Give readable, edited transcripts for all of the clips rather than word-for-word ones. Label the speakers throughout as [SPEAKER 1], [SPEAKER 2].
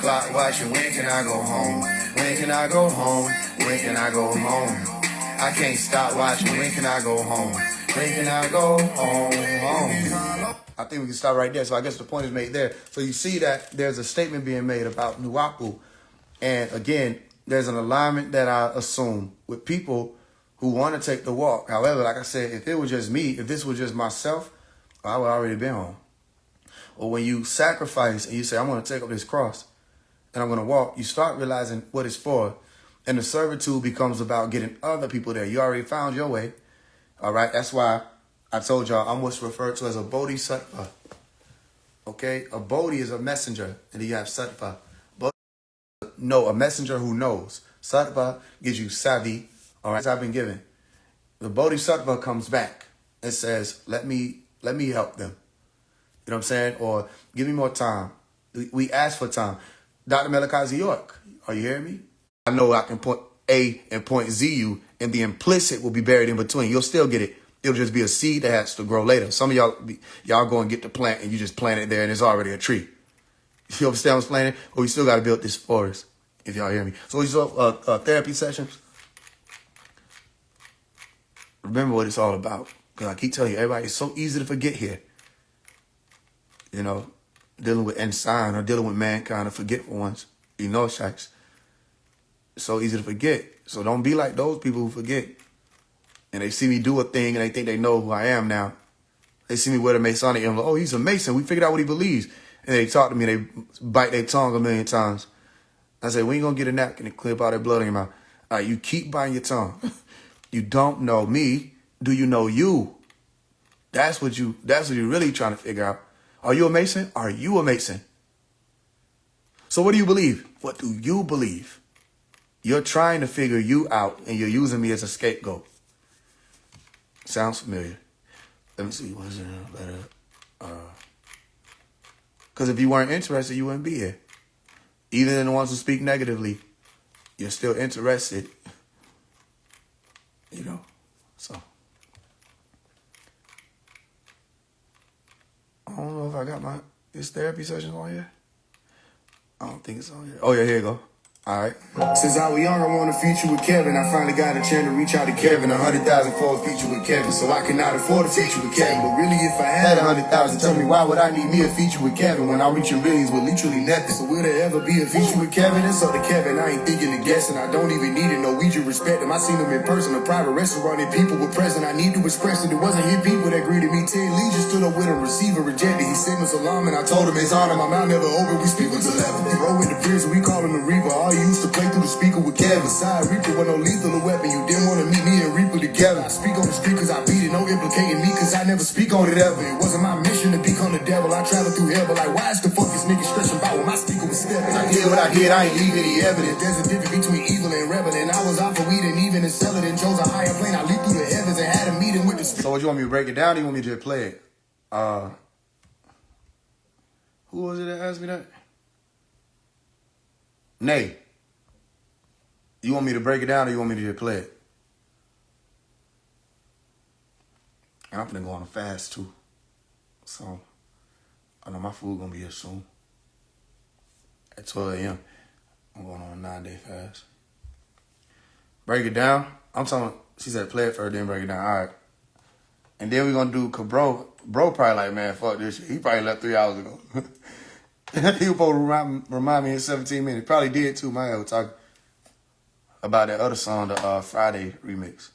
[SPEAKER 1] clock watching, when can I go home? When can I go home? When can I go home? I can't stop watching, when can I go home? When can I go home? I think we can stop right there. So I guess the point is made there. So you see that there's a statement being made about Nuwapu. And again, there's an alignment that I assume with people who want to take the walk. However, like I said, if it was just me, if this was just myself, I would already been home. Or when you sacrifice and you say, I'm going to take up this cross and I'm going to walk, you start realizing what it's for. And the servitude becomes about getting other people there. You already found your way. All right. That's why I told y'all I'm what's referred to as a bodhisattva. Okay. A bodhi is a messenger. And then you have sattva. No, a messenger who knows. Sattva gives you savvy. All right. As I've been given. The bodhisattva comes back and says, let me help them. You know what I'm saying? Or give me more time. We ask for time. Dr. Melikazi York, are you hearing me? I know I can point A and point Z you, and the implicit will be buried in between. You'll still get it. It'll just be a seed that has to grow later. Some of y'all go and get the plant, and you just plant it there, and it's already a tree. You understand what's planting? But we still got to build this forest, if y'all hear me. So these therapy sessions, remember what it's all about. Because I keep telling you, everybody, it's so easy to forget here. You know, dealing with ensign or dealing with mankind, or forget for once. You know, shacks. It's so easy to forget. So don't be like those people who forget. And they see me do a thing and they think they know who I am now. They see me wear the Masonic and like, oh, he's a Mason. We figured out what he believes. And they talk to me and they bite their tongue a million times. I say, we ain't going to get a napkin and clip all that blood in your mouth. All right, you keep biting your tongue. You don't know me. Do you know you? That's what you're really trying to figure out. Are you a Mason? Are you a Mason? So what do you believe? What do you believe? You're trying to figure you out, and you're using me as a scapegoat. Sounds familiar. Let me see. What's it better? Because if you weren't interested, you wouldn't be here. Even in the ones who speak negatively, you're still interested. You know, so. I don't know if I got this therapy sessions on here. I don't think it's on here. Oh, yeah, here you go. All right. Since I was young, I wanted a feature with Kevin. I finally got a chance to reach out to Kevin. 100,000 for a feature with Kevin. So I could not afford a feature with Kevin. But really, if I had 100,000, tell me why would I need me a feature with Kevin when I'm reaching millions with literally nothing? So will there ever be a feature with Kevin? And so to Kevin, I ain't thinking of guessing. I don't even need it. Norwegian respect him. I seen him in person, a private restaurant, and people were present. I need to express it. It wasn't his people that greeted me. Ted Lee just stood up with him, receiver rejected. He signaled salam, and I told him it's on him. My mouth never open. We speak with telepathy. Roll with the prison. We call him the Reaper. All you used to play through the speaker with Kevin. Side Reaper with no lethal weapon. You didn't want to meet me and Reaper together. I speak on the street cause I beat it. No implicating me cause I never speak on it ever. It wasn't my mission to become the devil. I traveled through hell, but like why is the fuck this nigga stretching about when my speaker was stepping? I did what I did. I ain't leave any evidence. There's a difference between evil and rebel. And I was out for weed and even and selling and chose a higher plane. I leaped through the heavens and had a meeting with the spirit. So what, you want me to break it down or you want me to just play it? Who was it that asked me that? Nay. You want me to break it down or you want me to just play it? And I'm gonna go on a fast too. So I know my food gonna be here soon. At 12 a.m. I'm going on a 9-day fast. Break it down. I'm talking, she said play it first, then break it down. All right. And then we're gonna do, cause bro probably like, man, fuck this shit. He probably left 3 hours ago. He was supposed to remind me in 17 minutes. Probably did too. My head was talking about that other song, the Friday remix.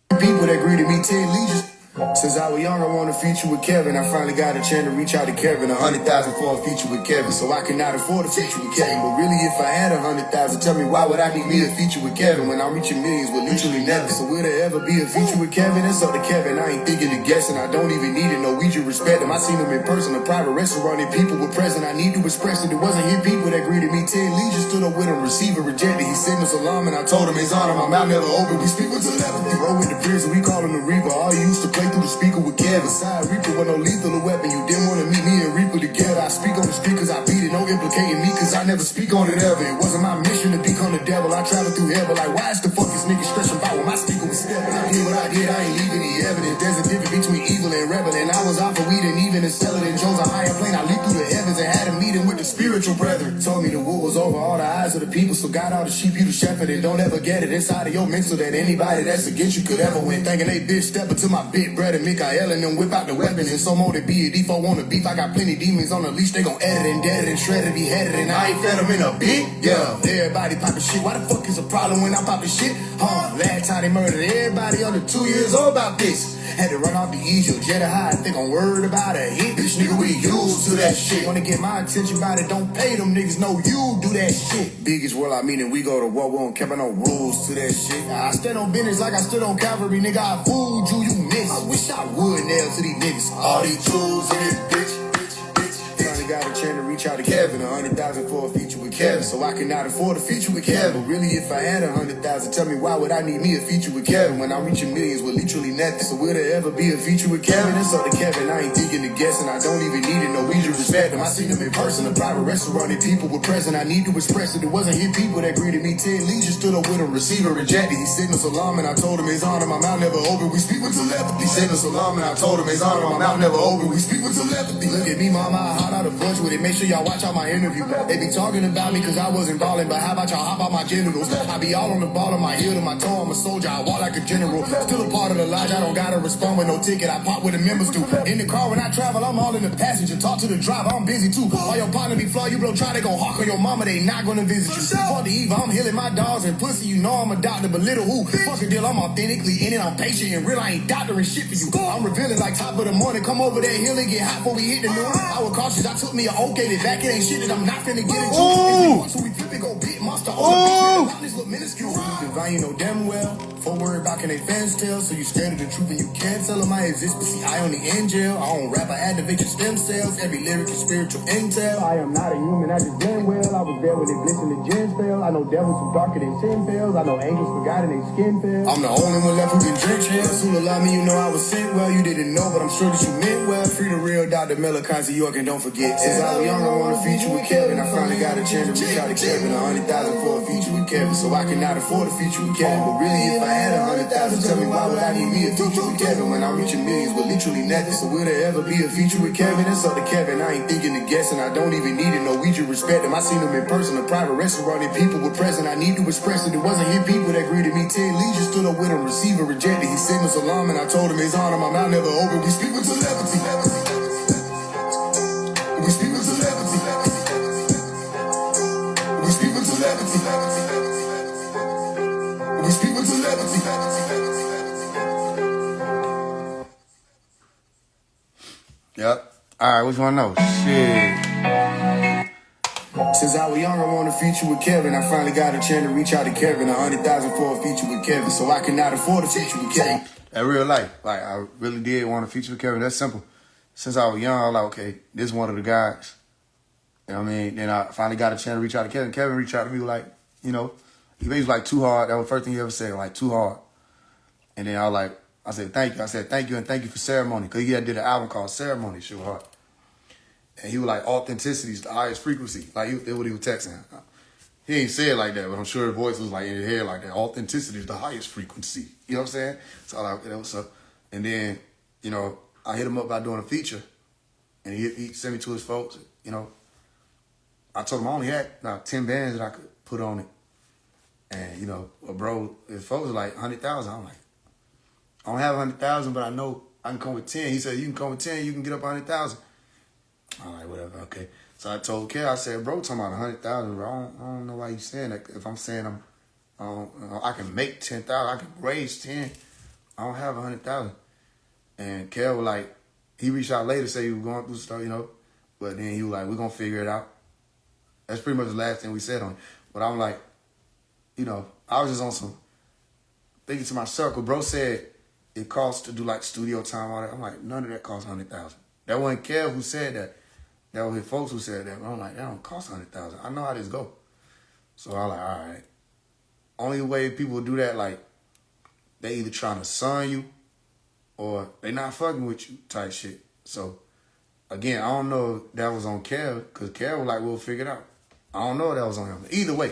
[SPEAKER 1] People that greeted me 10 legions. Since I was young, I wanted a feature with Kevin. I finally got a chance to reach out to Kevin. 100,000 for a feature with Kevin. So I could not afford a feature with Kevin. But really, if I had 100,000, tell me why would I need me a feature with Kevin when I'm reaching millions with literally nothing? So will there ever be a feature with Kevin? And so to Kevin, I ain't thinking of guessing. I don't even need it. Norwegian respect him. I seen him in person, a private restaurant, and people were present. I need to express it. It wasn't his people that greeted me. Ted Lee just stood up with him, receiver rejected. He signaled salam, and I told him it's on him. My mouth never open. We speak with telepathy. Roll with the prison. We call him the Reaper. All you used to play through the speaker with Kevin. Side Reaper with no lethal weapon. You didn't want to meet me and Reaper together. I speak on the street cause I beat it. No implicating me cause I never speak on it ever. It wasn't my mission to become the devil. I traveled through hell, but like why is the fuck this nigga stretching about when my speaker was stepping? I did what I did. I ain't leave any evidence. There's a difference between evil and rebel. And I was out for weed and even and selling and chose a higher plane. I leaped through the heavens and had a meeting with the spirit. spiritual brethren. Told me the war was over all the eyes of the people, so got all the sheep, you the shepherd, and don't ever get it inside of your mental that anybody that's against you could ever win. Thinking they bitch stepping to my big brother Mikael and them whip out the weapons, and some more to be a default wanna beef. I got plenty demons on the leash, they gon' edit and dead it and shred it, beheaded, and I ain't fed them in a beat. Yeah, everybody poppin' shit. Why the fuck is a problem when I'm poppin' shit? Last time they murdered everybody under 2 years old about this. Had to run off the easy jet high, think I'm worried about a hit. Bitch, nigga, we used to that shit. Wanna get my attention about it, don't pay them niggas, know you do that shit. Biggest world, I mean, and we go to war, we don't care about no rules to that shit. I stand on business like I stood on cavalry, nigga, I fooled you, you missed. I wish I would nail to these niggas. All these tools in this bitch. Finally got a chance to reach out to Kevin, 100,000 for a feature with Kevin, so I cannot afford a feature with Kevin. But really, if I had 100,000, tell me why would I need me a feature with Kevin when I'm reaching millions with literally nothing? So will there ever be a feature with Kevin? It's up to Kevin, I ain't thinking to guess, and I don't even need it, no easy respect him. I seen him in person, a private restaurant, and people were present. I need to express it. It wasn't his people that greeted me. 10 legions stood up with him, receiver rejected. He signaled salam, and I told him his honor, my mouth never open. We speak with telepathy. Signaled salam, and I told him his honor, my mouth never open. We speak with telepathy. Look at me, mama, I hot out a bunch with it. Make sure y'all watch out my interview. They be talking about me cause I wasn't ballin', but how about y'all hop out my genitals? I be all on the ball of my heel to my toe, I'm a soldier, I walk like a general. Still a part of the lodge, I don't gotta respond with no ticket, I pop with the members do. In the car when I travel, I'm all in the passenger. Talk to the driver, I'm busy too. All your partner be flaw, you bro try to go hawk on your mama, they not gonna visit you. For the evil, I'm healing my dogs and pussy, you know I'm a doctor, but little who? Fuck a deal, I'm authentically in it, I'm patient and real, I ain't doctoring shit for you. I'm revealing like top of the morning, come over that hill and get hot before we hit the noon. I was cautious, I took me an okay, that back, it ain't shit that I'm not finna get into. So we flip it, go beat monster on the this look minuscule. Divine, you know damn well. For word about can they fans tell? So you scared of the truth and you can't tell them I exist, but see I only in jail. I don't rap, I activate your stem cells. Every lyric is spiritual intel. I am not a human, I just blend well. I was there when they glistened the gems fell. I know devils who darker than sin fails. I know angels forgotten their skin fell. I'm the only one left who can drink hell. Soon allow me, you know I was sent well. You didn't know, but I'm sure that you meant well. Free the real Dr. Melakons of York, and don't forget, since I was young, I want to feature with Kevin. I finally got a chance to reach out to Kevin. 100,000 for a feature with Kevin, so I cannot afford a feature with Kevin. But really, if I had 100,000, tell me why would I need me a feature with Kevin when I'm reaching millions with literally nothing? So will there ever be a feature with Kevin? It's up to Kevin, I ain't thinking to guess, and I don't even need it, no we just respect him. I seen him in person, a private restaurant, and people were present. I need to express it. It wasn't his people that greeted me. 10 legions stood up with him, receiver rejected. He signaled salam, and I told him his honor, my mouth never open. We speak with telepathy. We speak with telepathy. We speak with telepathy. We speak with telepathy. Yep. Alright, which one know? Shit. Since I was young, I want a feature with Kevin. I finally got a chance to reach out to Kevin. 100,000 for a feature with Kevin, so I cannot afford a feature with Kevin. In real life, like I really did want a feature with Kevin. That's simple. Since I was young, I was like, okay, this is one of the guys. You know what I mean? Then I finally got a chance to reach out to Kevin. Kevin reached out to me like, you know, he was like too hard. That was the first thing he ever said, like too hard. And then I said, thank you. I said, thank you and thank you for ceremony. Because he had did an album called Ceremony, shit was hard. And he was like, authenticity is the highest frequency. Like, that's what he was texting. He ain't say it like that, but I'm sure his voice was like in his head like that. Authenticity is the highest frequency. You know what I'm saying? So I like, what's up? And then, you know, I hit him up about doing a feature. And he sent me to his folks. You know, I told him I only had about 10 bands that I could put on it. And, you know, bro, his folks was like 100,000. I'm like, I don't have 100,000, but I know I can come with 10. He said, you can come with 10, you can get up 100,000. I'm like, whatever, okay. So I told Kel, I said, bro, talking about 100,000, bro. I don't know why you saying that. If I'm saying I can make 10,000, I can raise 10. I don't have 100,000. And Kel was like, he reached out later, say he was going through stuff, you know. But then he was like, we're gonna figure it out. That's pretty much the last thing we said on it. But I'm like, you know, I was just on some thinking to myself, bro said it costs to do like studio time, all that. I'm like, none of that costs 100,000. That wasn't Kev who said that. That was his folks who said that. But I'm like, that don't cost 100,000. I know how this go. So I'm like, all right. Only way people do that, like, they either trying to son you or they not fucking with you type shit. So, again, I don't know if that was on Kev, because Kev was like, we'll figure it out. I don't know if that was on him. Either way.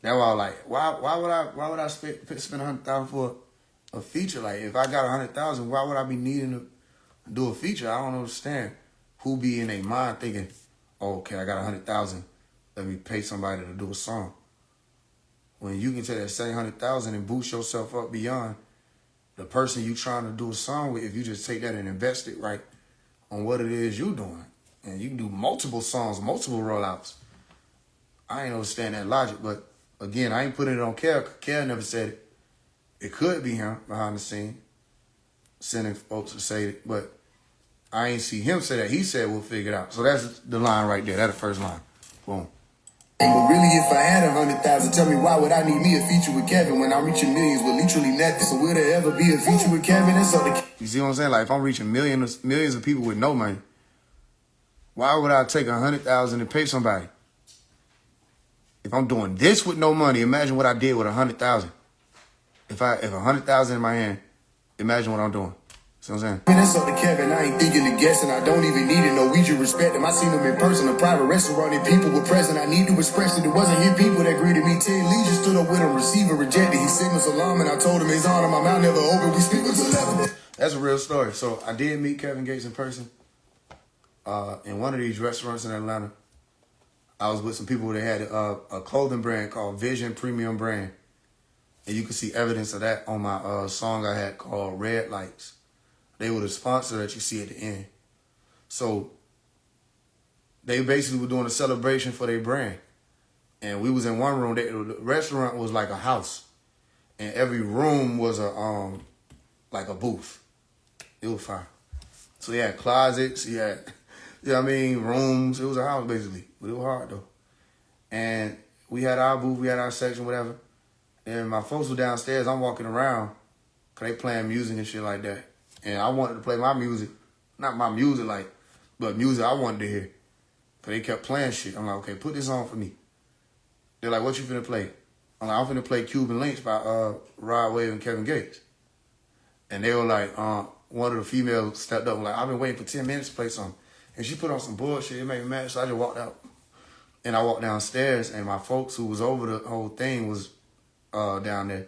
[SPEAKER 1] That's why I was like, why would I spend 100,000 for a feature? Like, if I got 100,000, why would I be needing to do a feature? I don't understand who be in their mind thinking oh, okay, I got 100,000. Let me pay somebody to do a song. When you can take that same 100,000 and boost yourself up beyond the person you trying to do a song with, if you just take that and invest it right on what it is you doing, and you can do multiple songs, multiple rollouts. I ain't understand that logic, but again, I ain't putting it on Kel. Kel never said it. It could be him behind the scene, sending folks to say it, but I ain't see him say that. He said we'll figure it out. So that's the line right there. That's the first line. Boom.
[SPEAKER 2] But really, if I had 100,000, tell me why would I need me a feature with Kevin when I'm reaching millions with literally nothing? So will there ever be a feature with Kevin? That's all the.
[SPEAKER 1] You see what I'm saying? Like if I'm reaching millions of people with no money, why would I take 100,000 and pay somebody? If I'm doing this with no money, imagine what I did with 100,000. If 100,000 in my hand, imagine what I'm doing. See what I'm saying?
[SPEAKER 2] That's all the Kevin. I ain't thinking of guessing. I don't even need it. Norwegian respect him. I seen him in person, a private restaurant, and people were present. I need to express it. It wasn't his people that greeted me. 10 legions stood up with him, receiver rejected. He signals alarm, and I told him his honor. My mouth never open. We speak with 11.
[SPEAKER 1] That's a real story. So I did meet Kevin Gates in person in one of these restaurants in Atlanta. I was with some people that had a clothing brand called Vision Premium Brand. And you can see evidence of that on my song I had called Red Lights. They were the sponsor that you see at the end. So they basically were doing a celebration for their brand. And we was in one room. The restaurant was like a house. And every room was like a booth. It was fine. So he had closets. He had, you know what I mean, rooms. It was a house basically. But it was hard though. And we had our booth. We had our section, whatever. And my folks were downstairs. I'm walking around because they playing music and shit like that. And I wanted to play my music. Not my music, like, but music I wanted to hear. Because they kept playing shit. I'm like, okay, put this on for me. They're like, what you finna play? I'm like, I'm finna play Cuban Links by Rod Wave and Kevin Gates. And they were like, one of the females stepped up and like, I've been waiting for 10 minutes to play something. And she put on some bullshit. It made me mad. So I just walked out. And I walked downstairs, and my folks who was over the whole thing was down there.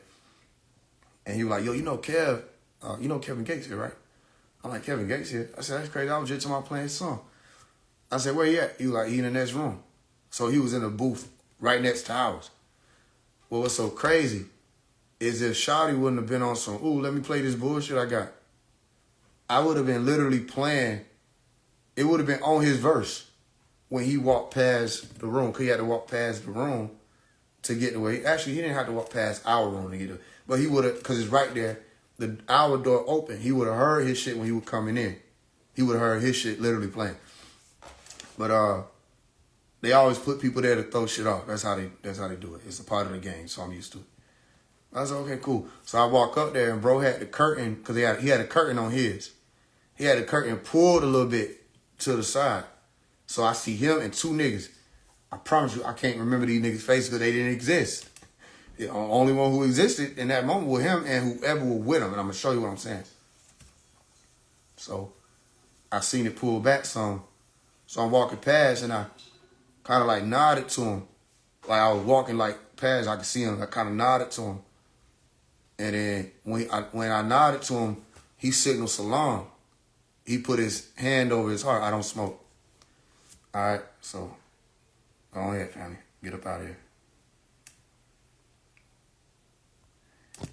[SPEAKER 1] And he was like, yo, you know Kevin Gates here, right? I'm like, Kevin Gates here? I said, that's crazy. I was just talking about playing his song. I said, where he at? He was like, he in the next room. So he was in a booth right next to ours. Well, what's so crazy is if Shawty wouldn't have been on some, ooh, let me play this bullshit I got, I would have been literally playing, it would have been on his verse when he walked past the room, because he had to walk past the room to get the way. Actually, he didn't have to walk past our room to get it. But he would have, because it's right there, our door open. He would have heard his shit when he was coming in. He would have heard his shit literally playing. But they always put people there to throw shit off. That's how they do it. It's a part of the game, so I'm used to it. I said, okay, cool. So I walk up there, and bro had the curtain, because he had a curtain on his. He had the curtain pulled a little bit to the side. So I see him and two niggas. I promise you, I can't remember these niggas' faces because they didn't exist. The only one who existed in that moment was him and whoever was with him. And I'm going to show you what I'm saying. So I seen it pull back some. So I'm walking past, and I kind of like nodded to him. Like I was walking like past, I could see him. I kind of nodded to him. And then when I nodded to him, he signaled salam. He put his hand over his heart. I don't smoke. All right, so go ahead, family. Get up out of here.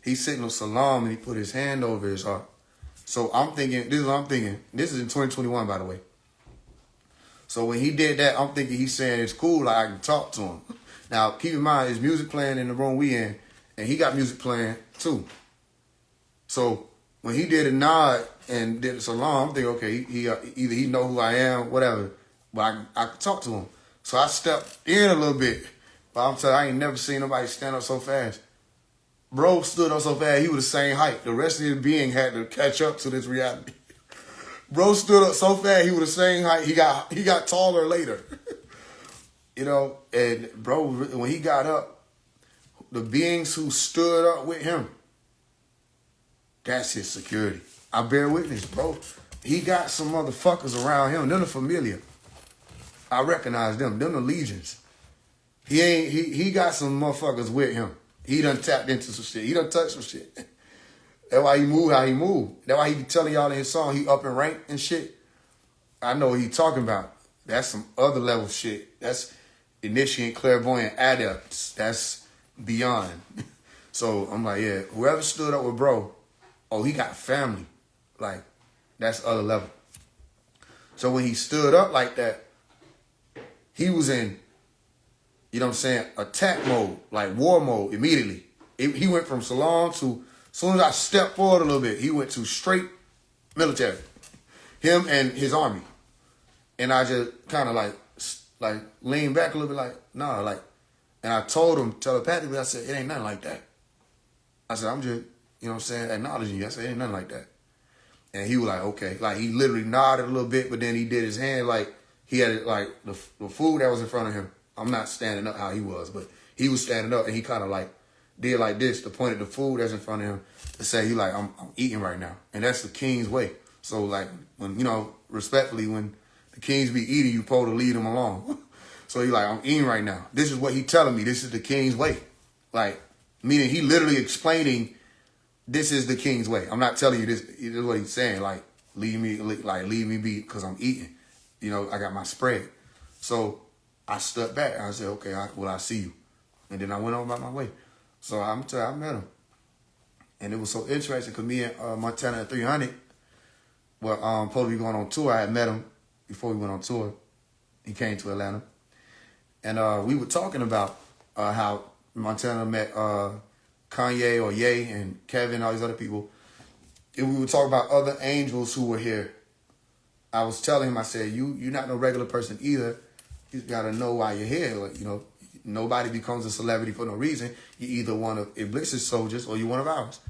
[SPEAKER 1] He signaled salam, and he put his hand over his heart. So I'm thinking, this is what I'm thinking. This is in 2021, by the way. So when he did that, I'm thinking he's saying it's cool, like I can talk to him. Now, keep in mind, his music playing in the room we in, and he got music playing too. So when he did a nod and did a salam, I'm thinking, okay, he either he know who I am, whatever, but I could talk to him. So I stepped in a little bit. But I'm telling you, I ain't never seen nobody stand up so fast. Bro stood up so fast, he was the same height. The rest of his being had to catch up to this reality. Bro stood up so fast, he was the same height. He got taller later. You know, and bro, when he got up, the beings who stood up with him, that's his security. I bear witness, bro. He got some motherfuckers around him. They're the familiar. I recognize them. Them the legions. He got some motherfuckers with him. He done tapped into some shit. He done touched some shit. That's why he moved how he moved. That's why he be telling y'all in his song he up in rank and shit. I know what he talking about.
[SPEAKER 3] That's some other level shit. That's initiating clairvoyant adepts. That's beyond. So I'm like, yeah, whoever stood up with bro, oh, he got family. Like, that's other level. So when he stood up like that, he was in, you know what I'm saying, attack mode, like war mode immediately. He went from salon to, as soon as I stepped forward a little bit, he went to straight military. Him and his army. And I just kind of like leaned back a little bit like, nah, like, and I told him telepathically, I said, it ain't nothing like that. I said, I'm just, you know what I'm saying, acknowledging you. I said, it ain't nothing like that. And he was like, okay. Like, he literally nodded a little bit, but then he did his hand like he had it, like the food that was in front of him. I'm not standing up how he was, but he was standing up and he kind of like did like this to point at the food that's in front of him to say, he like, I'm eating right now. And that's the king's way. So like, when, you know, respectfully, when the kings be eating, you supposed to lead them along. So he like, I'm eating right now. This is what he telling me. This is the king's way. Like, meaning he literally explaining, this is the king's way. I'm not telling you this. This is what he's saying. Like, leave me be because I'm eating. You know, I got my spread. So I stepped back and I said, okay, I see you. And then I went on about my way. So I met him. And it was so interesting because me and Montana at 300 were supposed to be going on tour. I had met him before we went on tour. He came to Atlanta. And we were talking about how Montana met Kanye or Ye and Kevin, all these other people. And we were talking about other angels who were here. I was telling him, I said, you're not no regular person either. You got to know why you're here. Like, you know, nobody becomes a celebrity for no reason. You're either one of Iblis's soldiers or you're one of ours.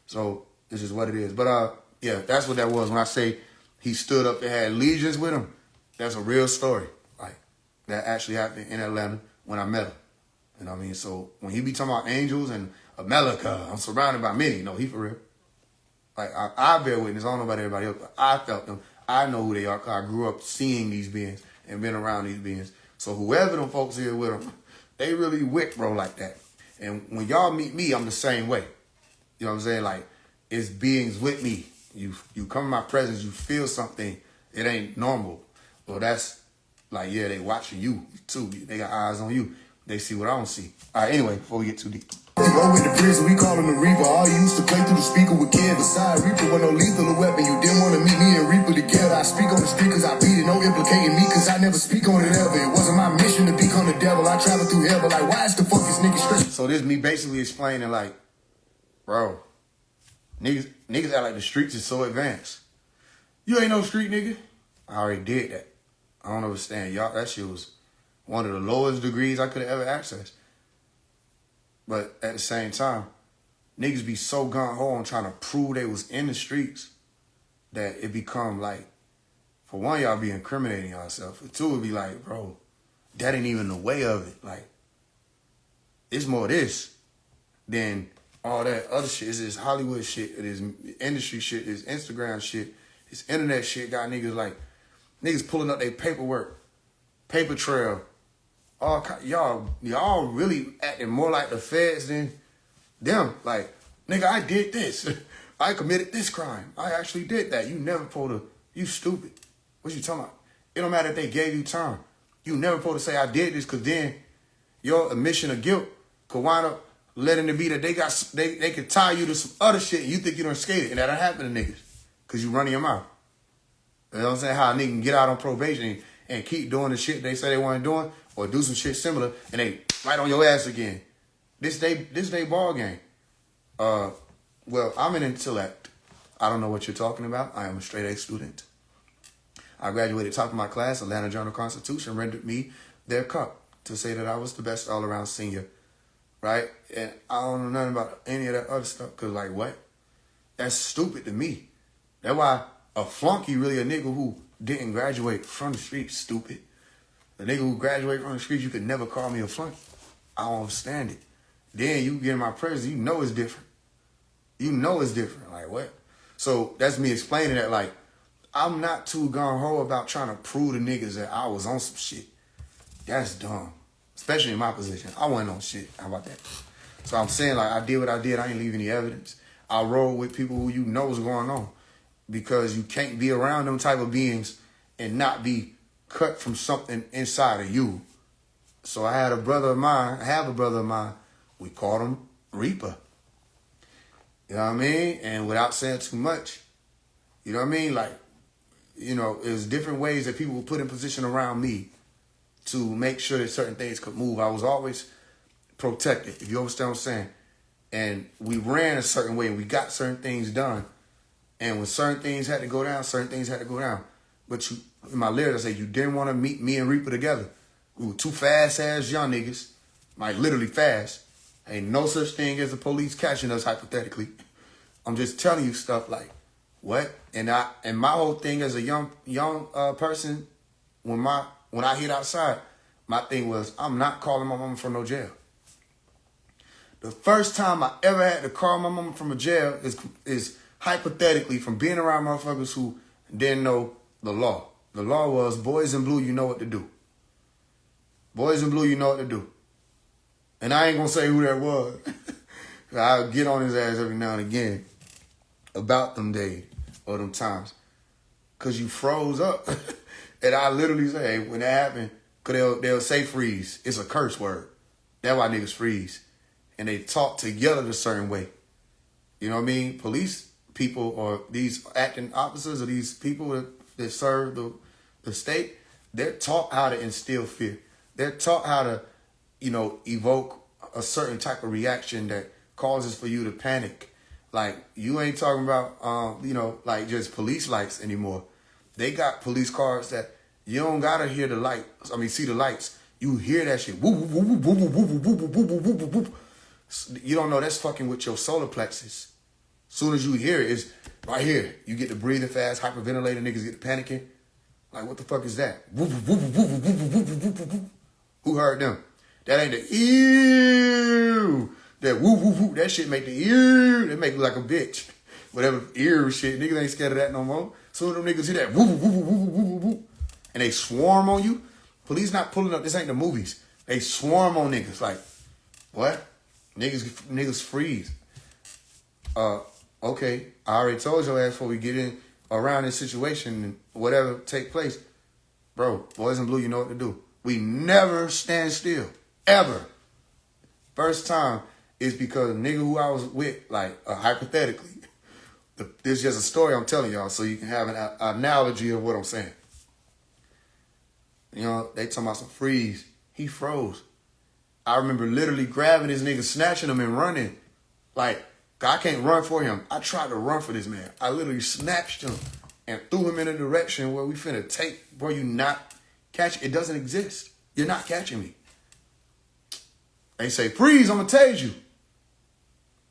[SPEAKER 3] So this is what it is. But yeah, that's what that was. When I say he stood up and had legions with him, that's a real story. Like, that actually happened in Atlanta when I met him. You know what I mean? So when he be talking about angels and America, I'm surrounded by many. No, he for real. Like, I bear witness. I don't know about everybody else, but I felt them. I know who they are because I grew up seeing these beings and been around these beings. So whoever them folks here with them, they really wick, bro, like that. And when y'all meet me, I'm the same way. You know what I'm saying? Like, it's beings with me. You come in my presence, you feel something. It ain't normal. Well, that's like, yeah, they watching you too. They got eyes on you. They see what I don't see. All right, anyway, before we get too deep.
[SPEAKER 2] Go with the prison, we call him the Reaper. All you used to play through the speaker with Kev. Aside Reaper with no lethal weapon. You didn't want to meet me and Reaper together. I speak on the street cause I beat it. No implicating me cause I never speak on it ever. It wasn't my mission to become the devil. I traveled through hell, but like, why is the fuck this nigga stressed?
[SPEAKER 3] So this me basically explaining like, bro, niggas act like the streets is so advanced. You ain't no street nigga. I already did that. I don't understand. Y'all, that shit was one of the lowest degrees I could have ever accessed. But at the same time, niggas be so gung-ho on trying to prove they was in the streets that it become like, for one, y'all be incriminating yourself. For two, it be like, bro, that ain't even the way of it. Like, it's more this than all that other shit. It's this Hollywood shit. It is industry shit. It's Instagram shit. It's internet shit. Got niggas like, niggas pulling up their paperwork, paper trail. Y'all really acting more like the feds than them. Like, nigga, I did this. I committed this crime. I actually did that. You never supposed to, you stupid. What you talking about? It don't matter if they gave you time. You never supposed to say I did this because then your admission of guilt could wind up letting it be that they could tie you to some other shit and you think you done skated. And that'll happen to niggas because you running your mouth. You know what I'm saying? How a nigga can get out on probation and keep doing the shit they say they weren't doing, or do some shit similar, and they right on your ass again. This day ball game. Well, I'm an intellect. I don't know what you're talking about. I am a straight A student. I graduated top of my class. Atlanta Journal-Constitution rendered me their cup to say that I was the best all-around senior, right? And I don't know nothing about any of that other stuff, because like, what? That's stupid to me. That's why a flunky really a nigga who didn't graduate from the street, stupid. The nigga who graduated from the streets, you could never call me a flunky. I don't understand it. Then you get in my presence, you know it's different. You know it's different. Like, what? So that's me explaining that, like, I'm not too gung-ho about trying to prove to niggas that I was on some shit. That's dumb. Especially in my position. I wasn't on shit. How about that? So I'm saying, like, I did what I did. I ain't leave any evidence. I roll with people who you know what's going on. Because you can't be around them type of beings and not be cut from something inside of you. So I have a brother of mine, we called him Reaper. You know what I mean? And without saying too much, you know what I mean? Like, you know, there's different ways that people were put in position around me to make sure that certain things could move. I was always protected, if you understand what I'm saying. And we ran a certain way and we got certain things done. And when certain things had to go down, certain things had to go down. But you, in my lyrics, I say, you didn't want to meet me and Reaper together. We were two fast-ass young niggas, like literally fast. Ain't no such thing as the police catching us, hypothetically. I'm just telling you stuff like, what? And my whole thing as a young person, when I hit outside, my thing was, I'm not calling my mama from no jail. The first time I ever had to call my mama from a jail is hypothetically from being around motherfuckers who didn't know the law. The law was, boys in blue, you know what to do. Boys in blue, you know what to do. And I ain't gonna say who that was. I'll get on his ass every now and again about them days or them times. Cause you froze up. And I literally say, hey, when that happened, cause they'll say freeze. It's a curse word. That's why niggas freeze. And they talk together a certain way. You know what I mean? Police people or these acting officers or these people that serve the state, they're taught how to instill fear. They're taught how to, you know, evoke a certain type of reaction that causes for you to panic. Like, you ain't talking about, you know, like just police lights anymore. They got police cars that you don't gotta hear the lights. I mean, see the lights. You hear that shit. Whoop, whoop, whoop, whoop, whoop, whoop, whoop, whoop, whoop, whoop, whoop, whoop. You don't know that's fucking with your solar plexus. Soon as you hear it, it's right here. You get to breathing fast, hyperventilating, niggas get to panicking. Like, what the fuck is that? Whoop, whoop, whoop, whoop, whoop, whoop, whoop, whoop, whoop, whoop. Who heard them? That ain't the ew. That whoop, whoop, whoop. That shit make the ew. They make you like a bitch. Whatever ew shit. Niggas ain't scared of that no more. Soon as them niggas hear that whoop, whoop, whoop, whoop, whoop, whoop, whoop, and they swarm on you. Police not pulling up. This ain't the movies. They swarm on niggas. Like, what? Niggas freeze. Okay, I already told your ass before we get in around this situation and whatever take place. Bro, boys in blue, you know what to do. We never stand still. Ever. First time is because a nigga who I was with, like, hypothetically, this is just a story I'm telling y'all so you can have an analogy of what I'm saying. You know, they talking about some freeze. He froze. I remember literally grabbing this nigga, snatching him and running. Like, I can't run for him. I tried to run for this man. I literally snatched him and threw him in a direction where we finna take, bro, you not catch. It doesn't exist. You're not catching me. They say, freeze, I'm gonna tase you.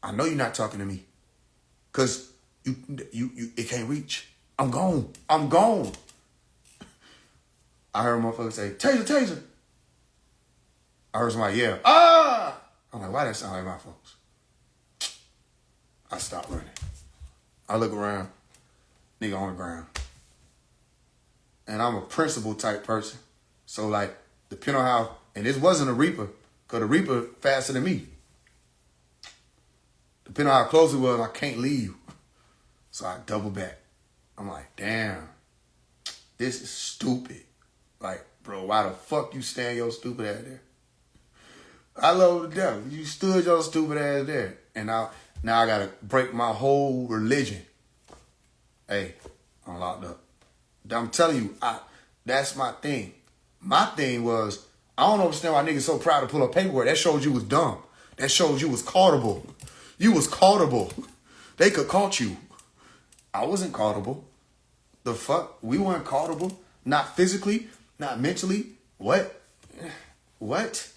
[SPEAKER 3] I know you're not talking to me. Cause you it can't reach. I'm gone. I'm gone. I heard a motherfucker say, taser, taser. I heard somebody yell, ah! I'm like, why that sound like my folks? I stopped running. I look around, nigga on the ground. And I'm a principle type person. So like, depending on how, and this wasn't a Reaper, because the Reaper faster than me. Depending on how close it was, I can't leave. So I double back. I'm like, damn, this is stupid. Like, bro, why the fuck you stand your stupid ass there? I love the devil. You stood your stupid ass there. And now I gotta break my whole religion. Hey, I'm locked up. I'm telling you, that's my thing. My thing was, I don't understand why niggas so proud to pull up paperwork. That showed you was dumb. That showed you was caughtable. You was caughtable. They could caught you. I wasn't caughtable. The fuck? We weren't caughtable. Not physically, not mentally. What? What?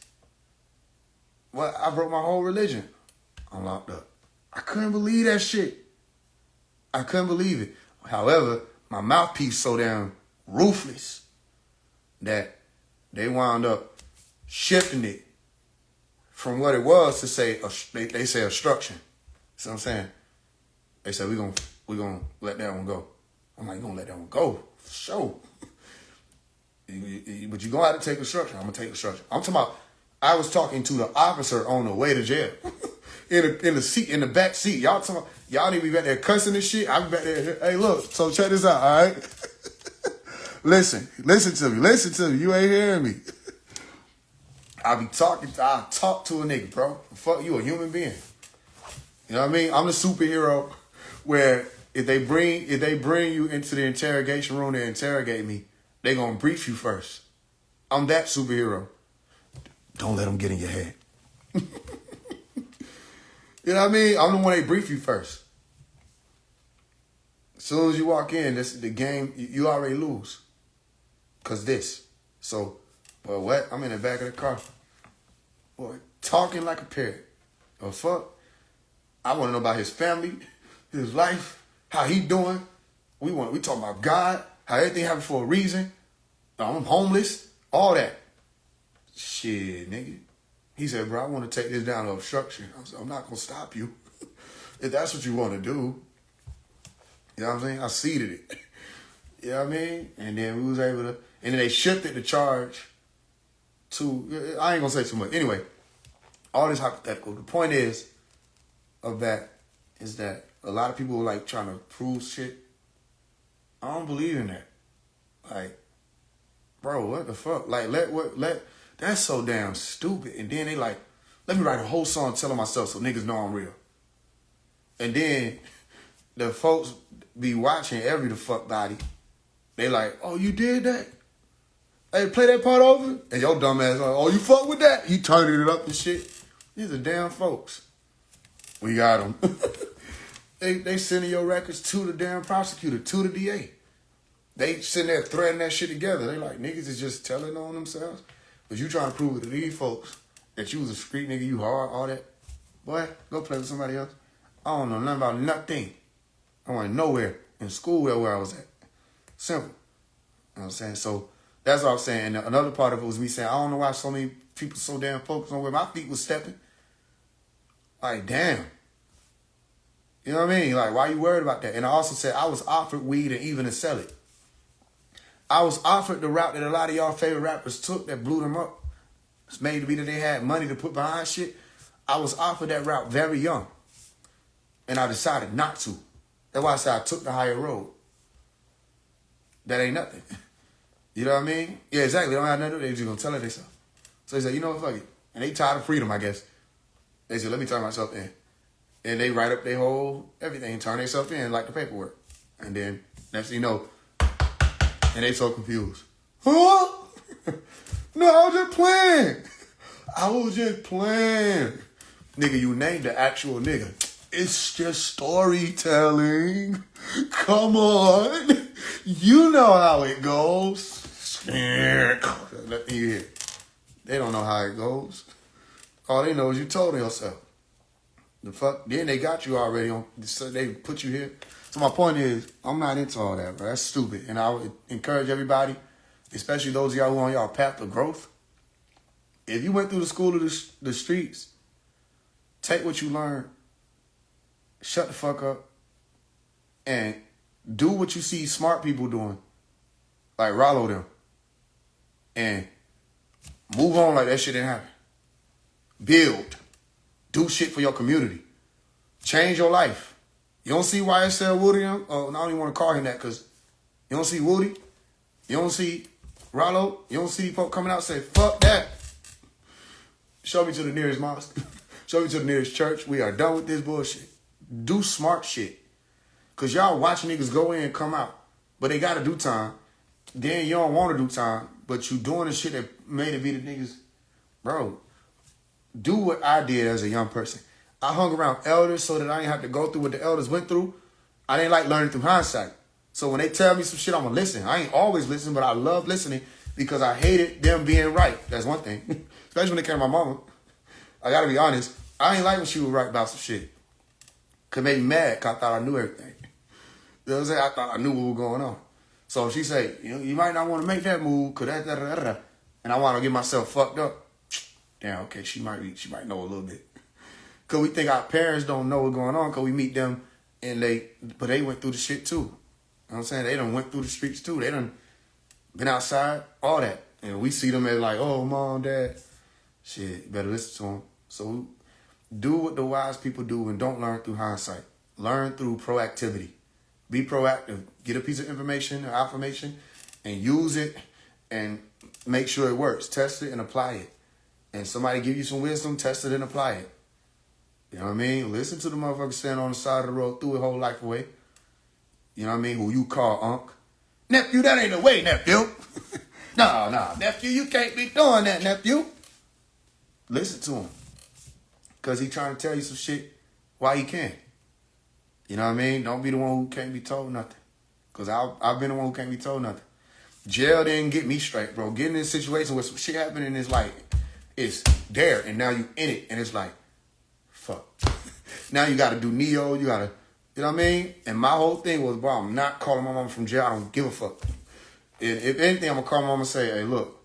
[SPEAKER 3] What? I broke my whole religion. I'm locked up. I couldn't believe that shit. I couldn't believe it. However, my mouthpiece so damn ruthless that they wound up shifting it from what it was to say, they say obstruction. See what I'm saying? They said, we gonna let that one go. I'm like, you gonna let that one go? For sure. But you gonna have to take obstruction. I'm gonna take obstruction. I'm talking about, I was talking to the officer on the way to jail. in the seat, in the back seat. Y'all talking about, y'all need to be back there cussing and shit. I be back there, hey look, so check this out, all right? Listen to me. You ain't hearing me. I talk to a nigga, bro. Fuck you, a human being. You know what I mean? I'm the superhero where if they bring you into the interrogation room to interrogate me, they gonna brief you first. I'm that superhero. Don't let them get in your head. You know what I mean? I'm the one they brief you first. As soon as you walk in, this the game, you already lose. Cause this. So, well, what? I'm in the back of the car. Boy, talking like a parrot. Oh, fuck. I want to know about his family, his life, how he doing. We talking about God, how everything happened for a reason. I'm homeless, all that. Shit, nigga. He said, bro, I want to take this down to obstruction. I said, I'm not going to stop you. If that's what you want to do. You know what I'm saying? I seeded it. You know what I mean? And then we was able to, and then they shifted the charge to, I ain't going to say too much. Anyway, all this hypothetical. The point is that a lot of people are like trying to prove shit. I don't believe in that. Like, bro, what the fuck? Like, that's so damn stupid. And then they like, let me write a whole song telling myself so niggas know I'm real. And then the folks be watching every the fuck body. They like, oh, you did that? Hey, play that part over? And your dumb ass like, oh, you fuck with that? You turning it up and shit. These are damn folks. We got them. They sending your records to the damn prosecutor, to the DA. They sitting there threading that shit together. They like, niggas is just telling on themselves. But you trying to prove it to these folks that you was a street nigga, you hard, all that. Boy, go play with somebody else. I don't know nothing about nothing. I went nowhere in school where I was at. Simple. You know what I'm saying? So that's what I'm saying. And another part of it was me saying, I don't know why so many people so damn focused on where my feet was stepping. Like, damn. You know what I mean? Like, why you worried about that? And I also said I was offered weed and even to sell it. I was offered the route that a lot of y'all favorite rappers took that blew them up. It's made to be that they had money to put behind shit. I was offered that route very young. And I decided not to. That's why I said I took the higher road. That ain't nothing. You know what I mean? Yeah, exactly. They don't have nothing to do. They just gonna tell it themselves. So they said, you know what, fuck it. And they tired of freedom, I guess. They said, let me turn myself in. And they write up their whole everything, turn themselves in like the paperwork. And then, next thing you know, and they so confused. Huh? No, I was just playing. I was just playing. Nigga, you named the actual nigga. It's just storytelling. Come on. You know how it goes. Let me hear. They don't know how it goes. All they know is you told yourself. The fuck? Then they got you already on. So they put you here. So my point is, I'm not into all that, bro. That's stupid. And I would encourage everybody, especially those of y'all who are on y'all path of growth. If you went through the school of the streets, take what you learned, shut the fuck up, and do what you see smart people doing, like Rollo them, and move on like that shit didn't happen. Build. Do shit for your community. Change your life. You don't see YSL Woody? Oh, I don't even want to call him that because you don't see Woody. You don't see Rollo. You don't see folk coming out and say, fuck that. Show me to the nearest mosque. Show me to the nearest church. We are done with this bullshit. Do smart shit. Because y'all watching niggas go in and come out. But they got to do time. Then you don't want to do time. But you doing the shit that made it be the niggas. Bro, do what I did as a young person. I hung around elders so that I didn't have to go through what the elders went through. I didn't like learning through hindsight. So when they tell me some shit, I'm going to listen. I ain't always listening, but I love listening because I hated them being right. That's one thing. Especially when they came to my mama. I got to be honest. I ain't like when she was right about some shit. Could make me mad because I thought I knew everything. You know what I'm saying? I thought I knew what was going on. So she say, you might not want to make that move because that. And I want to get myself fucked up. Damn, okay, she might know a little bit. Because we think our parents don't know what's going on because we meet them but they went through the shit too. You know what I'm saying? They done went through the streets too. They done been outside, all that. And we see them as like, oh, mom, dad. Shit, better listen to them. So do what the wise people do and don't learn through hindsight. Learn through proactivity. Be proactive. Get a piece of information or affirmation and use it and make sure it works. Test it and apply it. And somebody give you some wisdom, test it and apply it. You know what I mean? Listen to the motherfucker standing on the side of the road, threw his whole life away. You know what I mean? Who you call Unc. Nephew, that ain't the way, nephew. No, nephew, you can't be doing that, nephew. Listen to him. Because he trying to tell you some shit while he can. You know what I mean? Don't be the one who can't be told nothing. Because I've been the one who can't be told nothing. Jail didn't get me straight, bro. Getting in a situation where some shit happening is like, it's there, and now you in it, and it's like, fuck. Now you got to do Neo, you got to, you know what I mean? And my whole thing was, bro, I'm not calling my mama from jail. I don't give a fuck. If anything, I'm going to call my mama and say, hey, look,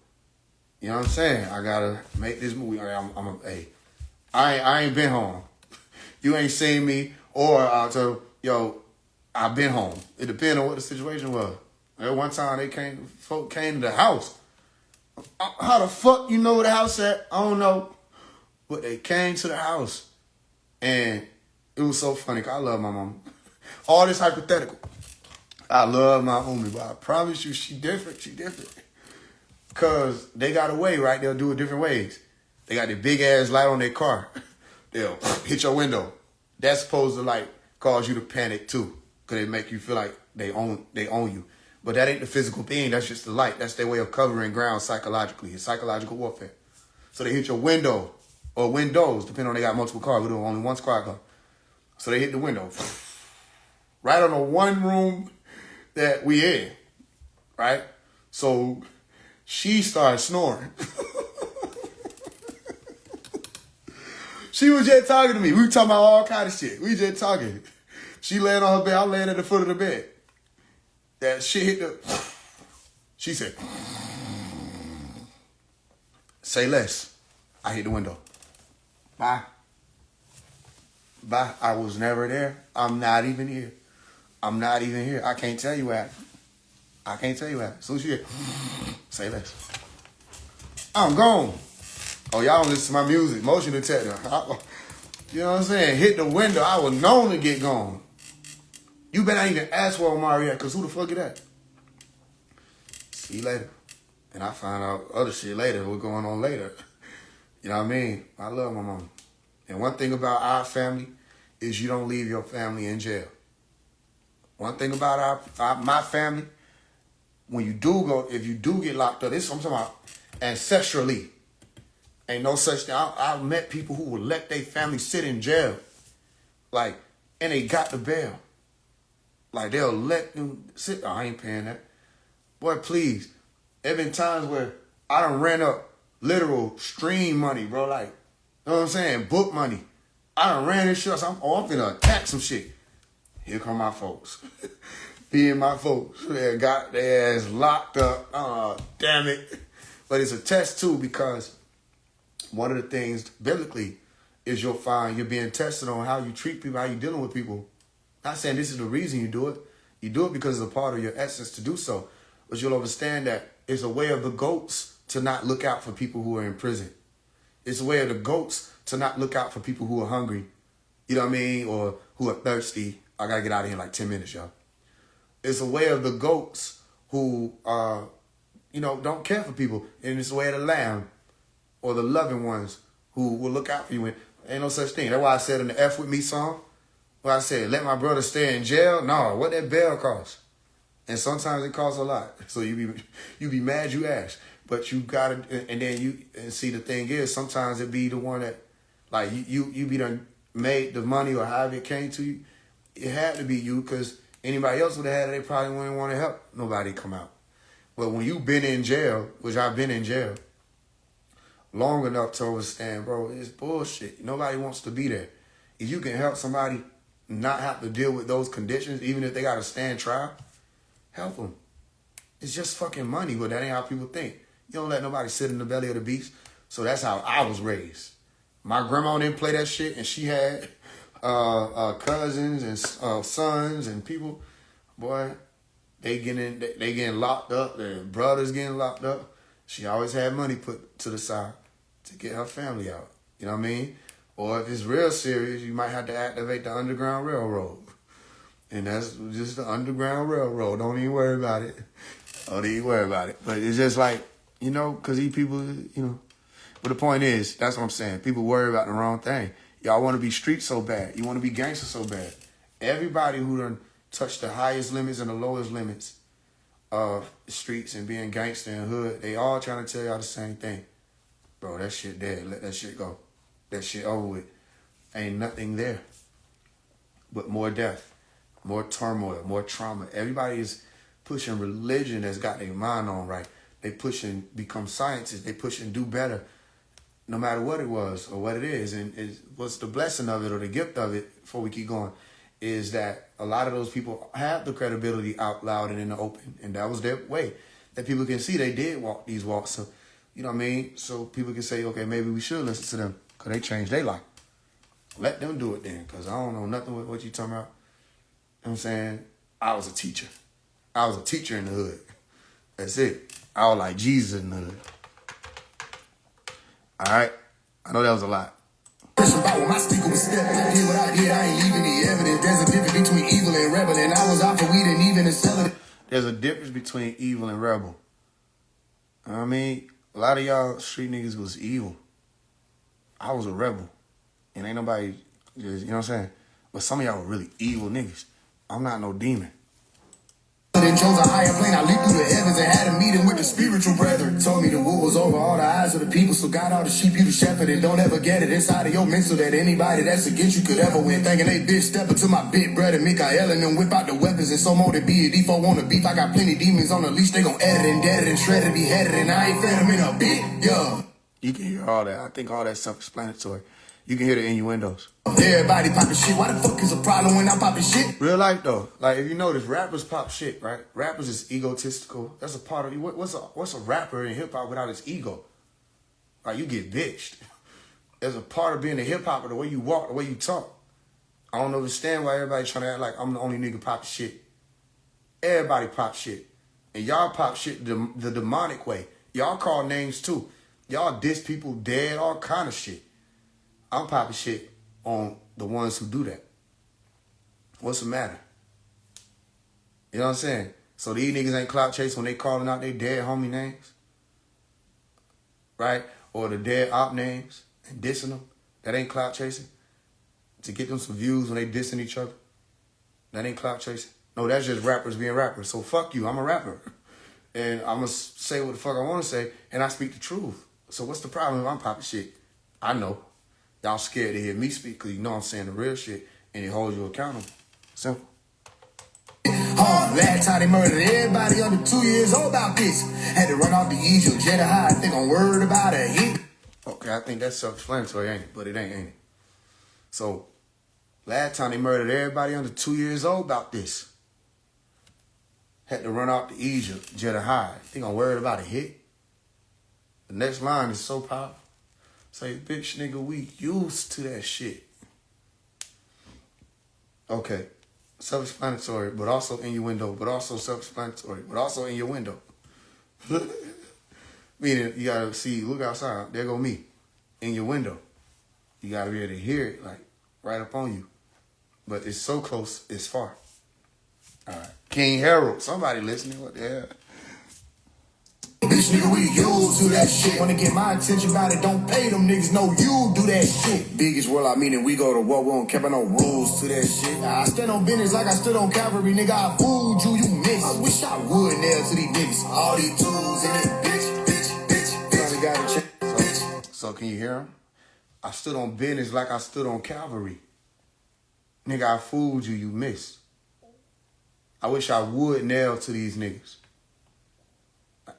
[SPEAKER 3] you know what I'm saying? I got to make this movie. Hey, I ain't been home. You ain't seen me, or I'll tell, yo, I've been home. It depends on what the situation was. At one time, folk came to the house. How the fuck you know where the house at? I don't know. But they came to the house. And it was so funny, 'cause I love my mom. All this hypothetical. I love my homie, but I promise you, she different. She different. Because they got a way, right? They'll do it different ways. They got the big ass light on their car. They'll hit your window. That's supposed to like cause you to panic too. Because they make you feel like they own you. But that ain't the physical being. That's just the light. That's their way of covering ground psychologically. It's psychological warfare. So they hit your window or windows, depending on they got multiple cars. We do only one squad car. So they hit the window. Right on the one room that we in. Right? So she started snoring. She was just talking to me. We were talking about all kind of shit. We just talking. She laying on her bed. I'm laying at the foot of the bed. That shit hit the... She said, say less. I hit the window. Bye. Bye. I was never there. I'm not even here. I'm not even here. I can't tell you what. I can't tell you what. So she hit, say less. I'm gone. Oh, y'all don't listen to my music. Motion detector. You know what I'm saying? Hit the window. I was known to get gone. You better not even ask where Omari at, because who the fuck is that? See you later. And I find out other shit later, what's going on later. You know what I mean? I love my mom. And one thing about our family is you don't leave your family in jail. One thing about my family, when you do go, if you do get locked up, this I'm talking about ancestrally. Ain't no such thing. I've met people who would let their family sit in jail. Like, and they got the bail. Like, they'll let them sit. Oh, I ain't paying that. Boy, please. There been times where I done ran up literal stream money, bro. Like, you know what I'm saying? Book money. I done ran this shit. So I'm finna attack some shit. Here come my folks. Being my folks. They got their ass locked up. Oh, damn it. But it's a test, too, because one of the things, biblically, is you'll find you're being tested on how you treat people, how you dealing with people. Not saying this is the reason you do it. You do it because it's a part of your essence to do so. But you'll understand that it's a way of the goats to not look out for people who are in prison. It's a way of the goats to not look out for people who are hungry. You know what I mean? Or who are thirsty. I got to get out of here in like 10 minutes, y'all. It's a way of the goats who, don't care for people. And it's a way of the lamb or the loving ones who will look out for you. And ain't no such thing. That's why I said in the F With Me song, well, I said, let my brother stay in jail. No, what that bail cost? And sometimes it costs a lot. So you be mad you ask. But you gotta, and then see the thing is, sometimes it be the one that, like, you be done made the money or however it came to you. It had to be you, because anybody else would have had it, they probably wouldn't want to help nobody come out. But when you been in jail, which I've been in jail, long enough to understand, bro, it's bullshit. Nobody wants to be there. If you can help somebody not have to deal with those conditions, even if they got to stand trial, help them. It's just fucking money, but that ain't how people think. You don't let nobody sit in the belly of the beast. So that's how I was raised. My grandma didn't play that shit, and she had cousins and sons and people. Boy, they getting locked up. Their brothers getting locked up. She always had money put to the side to get her family out. You know what I mean? Or if it's real serious, you might have to activate the Underground Railroad. And that's just the Underground Railroad. Don't even worry about it. Oh, they ain't worry about it. But it's just like, you know, because these people, you know. But the point is, that's what I'm saying. People worry about the wrong thing. Y'all want to be street so bad. You want to be gangster so bad. Everybody who done touched the highest limits and the lowest limits of the streets and being gangster and hood, they all trying to tell y'all the same thing. Bro, that shit dead. Let that shit go. That shit over with. Ain't nothing there but more death, more turmoil, more trauma. Everybody is pushing religion that's got their mind on right. They pushing become scientists. They pushing do better, no matter what it was or what it is. And what's the blessing of it or the gift of it, before we keep going, is that a lot of those people have the credibility out loud and in the open. And that was their way. That people can see they did walk these walks. So, you know what I mean? So people can say, okay, maybe we should listen to them because they changed their life. Let them do it then, because I don't know nothing with what you talking about. You know what I'm saying? I was a teacher. I was a teacher in the hood. That's it. I was like Jesus in the hood. All right? I know that was a lot.
[SPEAKER 2] About when my sticker was stepping, I did what I did, I ain't leaving the evidence. There's a difference between evil and rebel, and I was out for weed and even and selling it.
[SPEAKER 3] There's a difference between evil and rebel. I mean, a lot of y'all street niggas was evil. I was a rebel. And ain't nobody, just, you know what I'm saying? But some of y'all were really evil niggas. I'm not no demon.
[SPEAKER 2] Then chose a higher plane, I leaped through the heavens and had a meeting with the spiritual brethren. Told me the war was over all the eyes of the people, so got all the sheep you the shepherd, and don't ever get it inside of your mental that anybody that's against you could ever win. Thinking they bitch step into my big brother Mikael and then whip out the weapons and so more to be a default want to beef. I got plenty demons on the leash, they gon' edit and dead it and shred it, beheaded, and I ain't fed them in a bit, yeah.
[SPEAKER 3] You can hear all that. I think all that's self-explanatory. You can hear the innuendos.
[SPEAKER 2] Everybody popping shit. Why the fuck is a problem when I'm popping shit?
[SPEAKER 3] Real life though, like if you notice, rappers pop shit, right? Rappers is egotistical. That's a part of you. What's a rapper in hip hop without his ego? Like you get bitched. There's a part of being a hip hopper, the way you walk, the way you talk. I don't understand why everybody's trying to act like I'm the only nigga popping shit. Everybody pop shit, and y'all pop shit the demonic way. Y'all call names too. Y'all diss people dead, all kind of shit. I'm popping shit on the ones who do that. What's the matter? You know what I'm saying? So these niggas ain't clout chase when they calling out their dead homie names. Right? Or the dead op names and dissing them. That ain't clout chasing. To get them some views when they dissing each other. That ain't clout chasing. No, that's just rappers being rappers. So fuck you, I'm a rapper. And I'm going to say what the fuck I want to say, and I speak the truth. So what's the problem if I'm popping shit? I know. Y'all scared to hear me speak because you know I'm saying the real shit and it holds you accountable. Simple.
[SPEAKER 2] Last time they murdered everybody under 2 years old about this. Had to run off the easel, jet high, think I'm worried about a hit.
[SPEAKER 3] Okay, I think that's self-explanatory, ain't it? But it ain't it? So, last time they murdered everybody under 2 years old about this. Had to run off the easel, jet high, think I'm worried about a hit. The next line is so powerful. Say, bitch, nigga, we used to that shit. Okay. Self-explanatory, but also innuendo, but also self-explanatory, but also in your window. Meaning, you gotta see, look outside, there go me, in your window. You gotta be able to hear it, like, right up on you. But it's so close, it's far. All right. King Harold, somebody listening, what the hell?
[SPEAKER 2] Bitch, nigga, we used to that shit. Wanna get my attention about it, don't pay them niggas, no, you do that shit. Biggest world, I mean, and we go to war, we don't care about no rules to that shit. I stand on business like I stood on Calvary, nigga, I fooled you, you missed. I wish I would nail to these niggas. All these tools in this bitch.
[SPEAKER 3] So can you hear him? I stood on business like I stood on Calvary. Nigga, I fooled you, you missed. I wish I would nail to these niggas.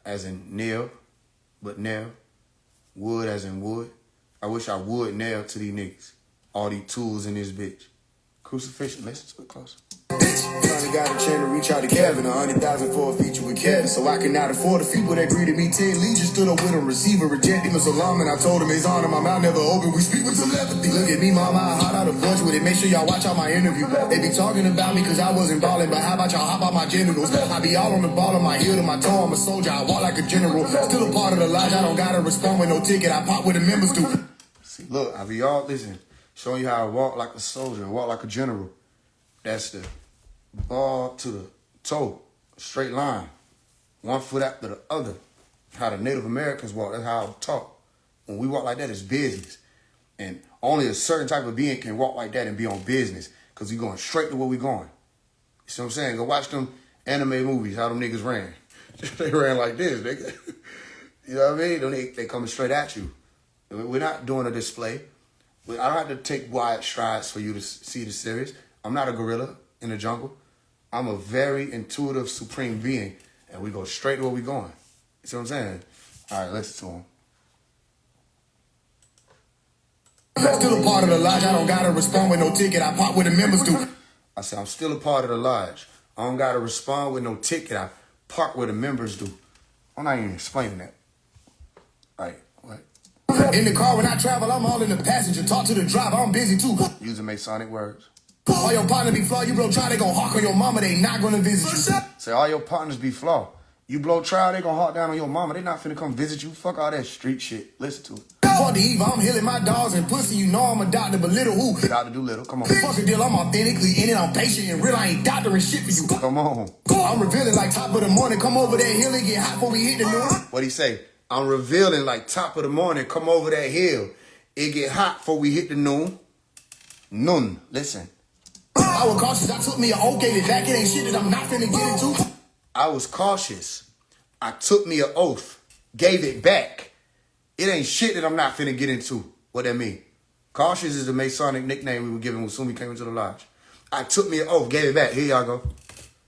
[SPEAKER 3] As in nail, but nail. Wood as in wood. I wish I would nail to these niggas. All these tools in this bitch. Crucifixion, listen to it closer.
[SPEAKER 2] Finally got a chance to reach out to Kevin, 100,000 for a feature with Kevin, so I cannot afford the people that greeted me. 10 legions stood up with him, receiver, reject him as alarm, and I told him his honor, my mouth never open, we speak with telepathy. Look at me, mama, I hot out a bunch with it, make sure y'all watch out my interview. They be talking about me cause I wasn't ballin', but how about y'all hop out my genitals? I be all on the ball of my heel to my toe, I'm a soldier, I walk like a general. Still a part of the lodge, I don't gotta respond with no ticket, I pop with the members do.
[SPEAKER 3] See, look, I be all, listen, showing you how I walk like a soldier, walk like a general. That's the ball to the toe, straight line. one foot after the other. How the Native Americans walk, that's how I'm taught. When we walk like that, it's business. And only a certain type of being can walk like that and be on business because we going straight to where we going. You see what I'm saying? Go watch them anime movies, how them niggas ran. They ran like this, nigga. You know what I mean? They coming straight at you. We're not doing a display. I don't have to take wide strides for you to see the series. I'm not a gorilla in the jungle. I'm a very intuitive, supreme being, and we go straight to where we going. You see what I'm saying? All right, listen to him.
[SPEAKER 2] I'm still a part of the lodge. I don't gotta respond with no ticket. I pop where the members do.
[SPEAKER 3] I said, I'm still a part of the lodge. I don't gotta respond with no ticket. I park where the members do. I'm not even explaining that. Like, what?
[SPEAKER 2] In the car when I travel, I'm all in the passenger. Talk to the driver, I'm busy too.
[SPEAKER 3] Using Masonic words.
[SPEAKER 2] All your partner be flawed, you bro try, they gon' hawk on your mama, they not gonna visit you.
[SPEAKER 3] Say all your partners be flawed. You blow trial, they gonna hawk down on your mama. They not finna come visit you. Fuck all that street shit. Listen to it.
[SPEAKER 2] Fuck the evil, I'm healing my dogs and pussy. You know I'm a doctor, but little who?
[SPEAKER 3] Dr. Doolittle, come on.
[SPEAKER 2] Fuck a deal, I'm authentically in it, I'm patient and real. I ain't doctoring shit for you.
[SPEAKER 3] Come on.
[SPEAKER 2] I'm revealing like top of the morning. Come over that hill and get hot before we hit the noon.
[SPEAKER 3] What'd he say? I'm revealing like top of the morning. Come over that hill. It get hot before we hit the noon. Noon. Listen.
[SPEAKER 2] I was cautious. I took me an oath, gave it back. It ain't shit that I'm not finna get into.
[SPEAKER 3] I was cautious. I took me an oath, gave it back. It ain't shit that I'm not finna get into. What that mean? Cautious is the Masonic nickname we were given when soon we came into the lodge. I took me an oath, gave it back. Here y'all go.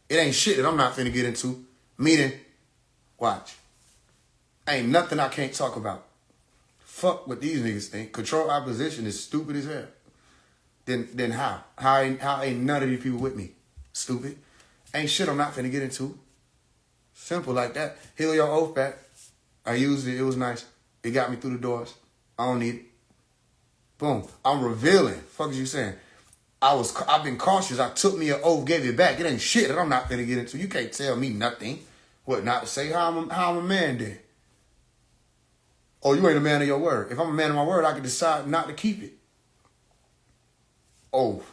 [SPEAKER 3] It ain't shit that I'm not finna get into. Meaning, watch. Ain't nothing I can't talk about. Fuck what these niggas think. Control opposition is stupid as hell. Then how? How ain't none of these people with me? Stupid. Ain't shit I'm not finna get into. Simple like that. Heal your oath back. I used it. It was nice. It got me through the doors. I don't need it. Boom. I'm revealing. Fuck is you saying? I've been cautious. I took me an oath, gave it back. It ain't shit that I'm not finna get into. You can't tell me nothing. What not to say? How I'm a man then? Oh, you ain't a man of your word. If I'm a man of my word, I can decide not to keep it. Oath.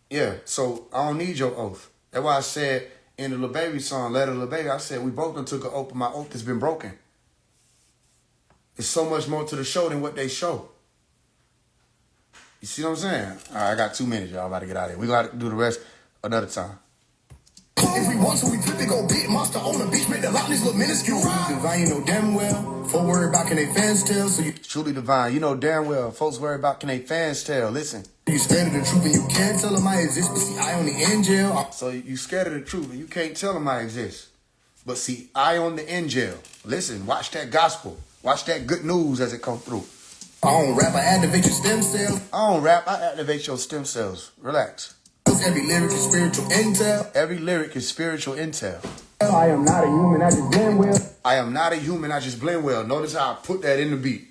[SPEAKER 3] Yeah, so I don't need your oath. That's why I said in the Lil Baby song, Letter Lil Baby, I said we both done took an oath, but my oath has been broken. There's so much more to the show than what they show. You see what I'm saying? All right, I got 2 minutes, y'all. I'm about to get out of here. We got to do the rest another time.
[SPEAKER 2] If we want to, we flip it, go big monster on the beach, make the loudness look minuscule. Divine, you know damn well. For worry about can they fans tell, so you...
[SPEAKER 3] It's truly divine. You know damn well. Folks worry about can they fans tell. Listen.
[SPEAKER 2] You scared of the truth and you can't tell them I exist, but see, I on the end jail.
[SPEAKER 3] So you scared of the truth and you can't tell them I exist. But see, I on the end jail. Listen, watch that gospel. Watch that good news as it come through.
[SPEAKER 2] I don't rap, I activate your stem cells.
[SPEAKER 3] I don't rap, I activate your stem cells. Relax.
[SPEAKER 2] Every lyric is spiritual intel.
[SPEAKER 3] Every lyric is spiritual intel.
[SPEAKER 2] I am not a human, I just blend well.
[SPEAKER 3] I am not a human, I just blend well. Notice how I put that in the beat.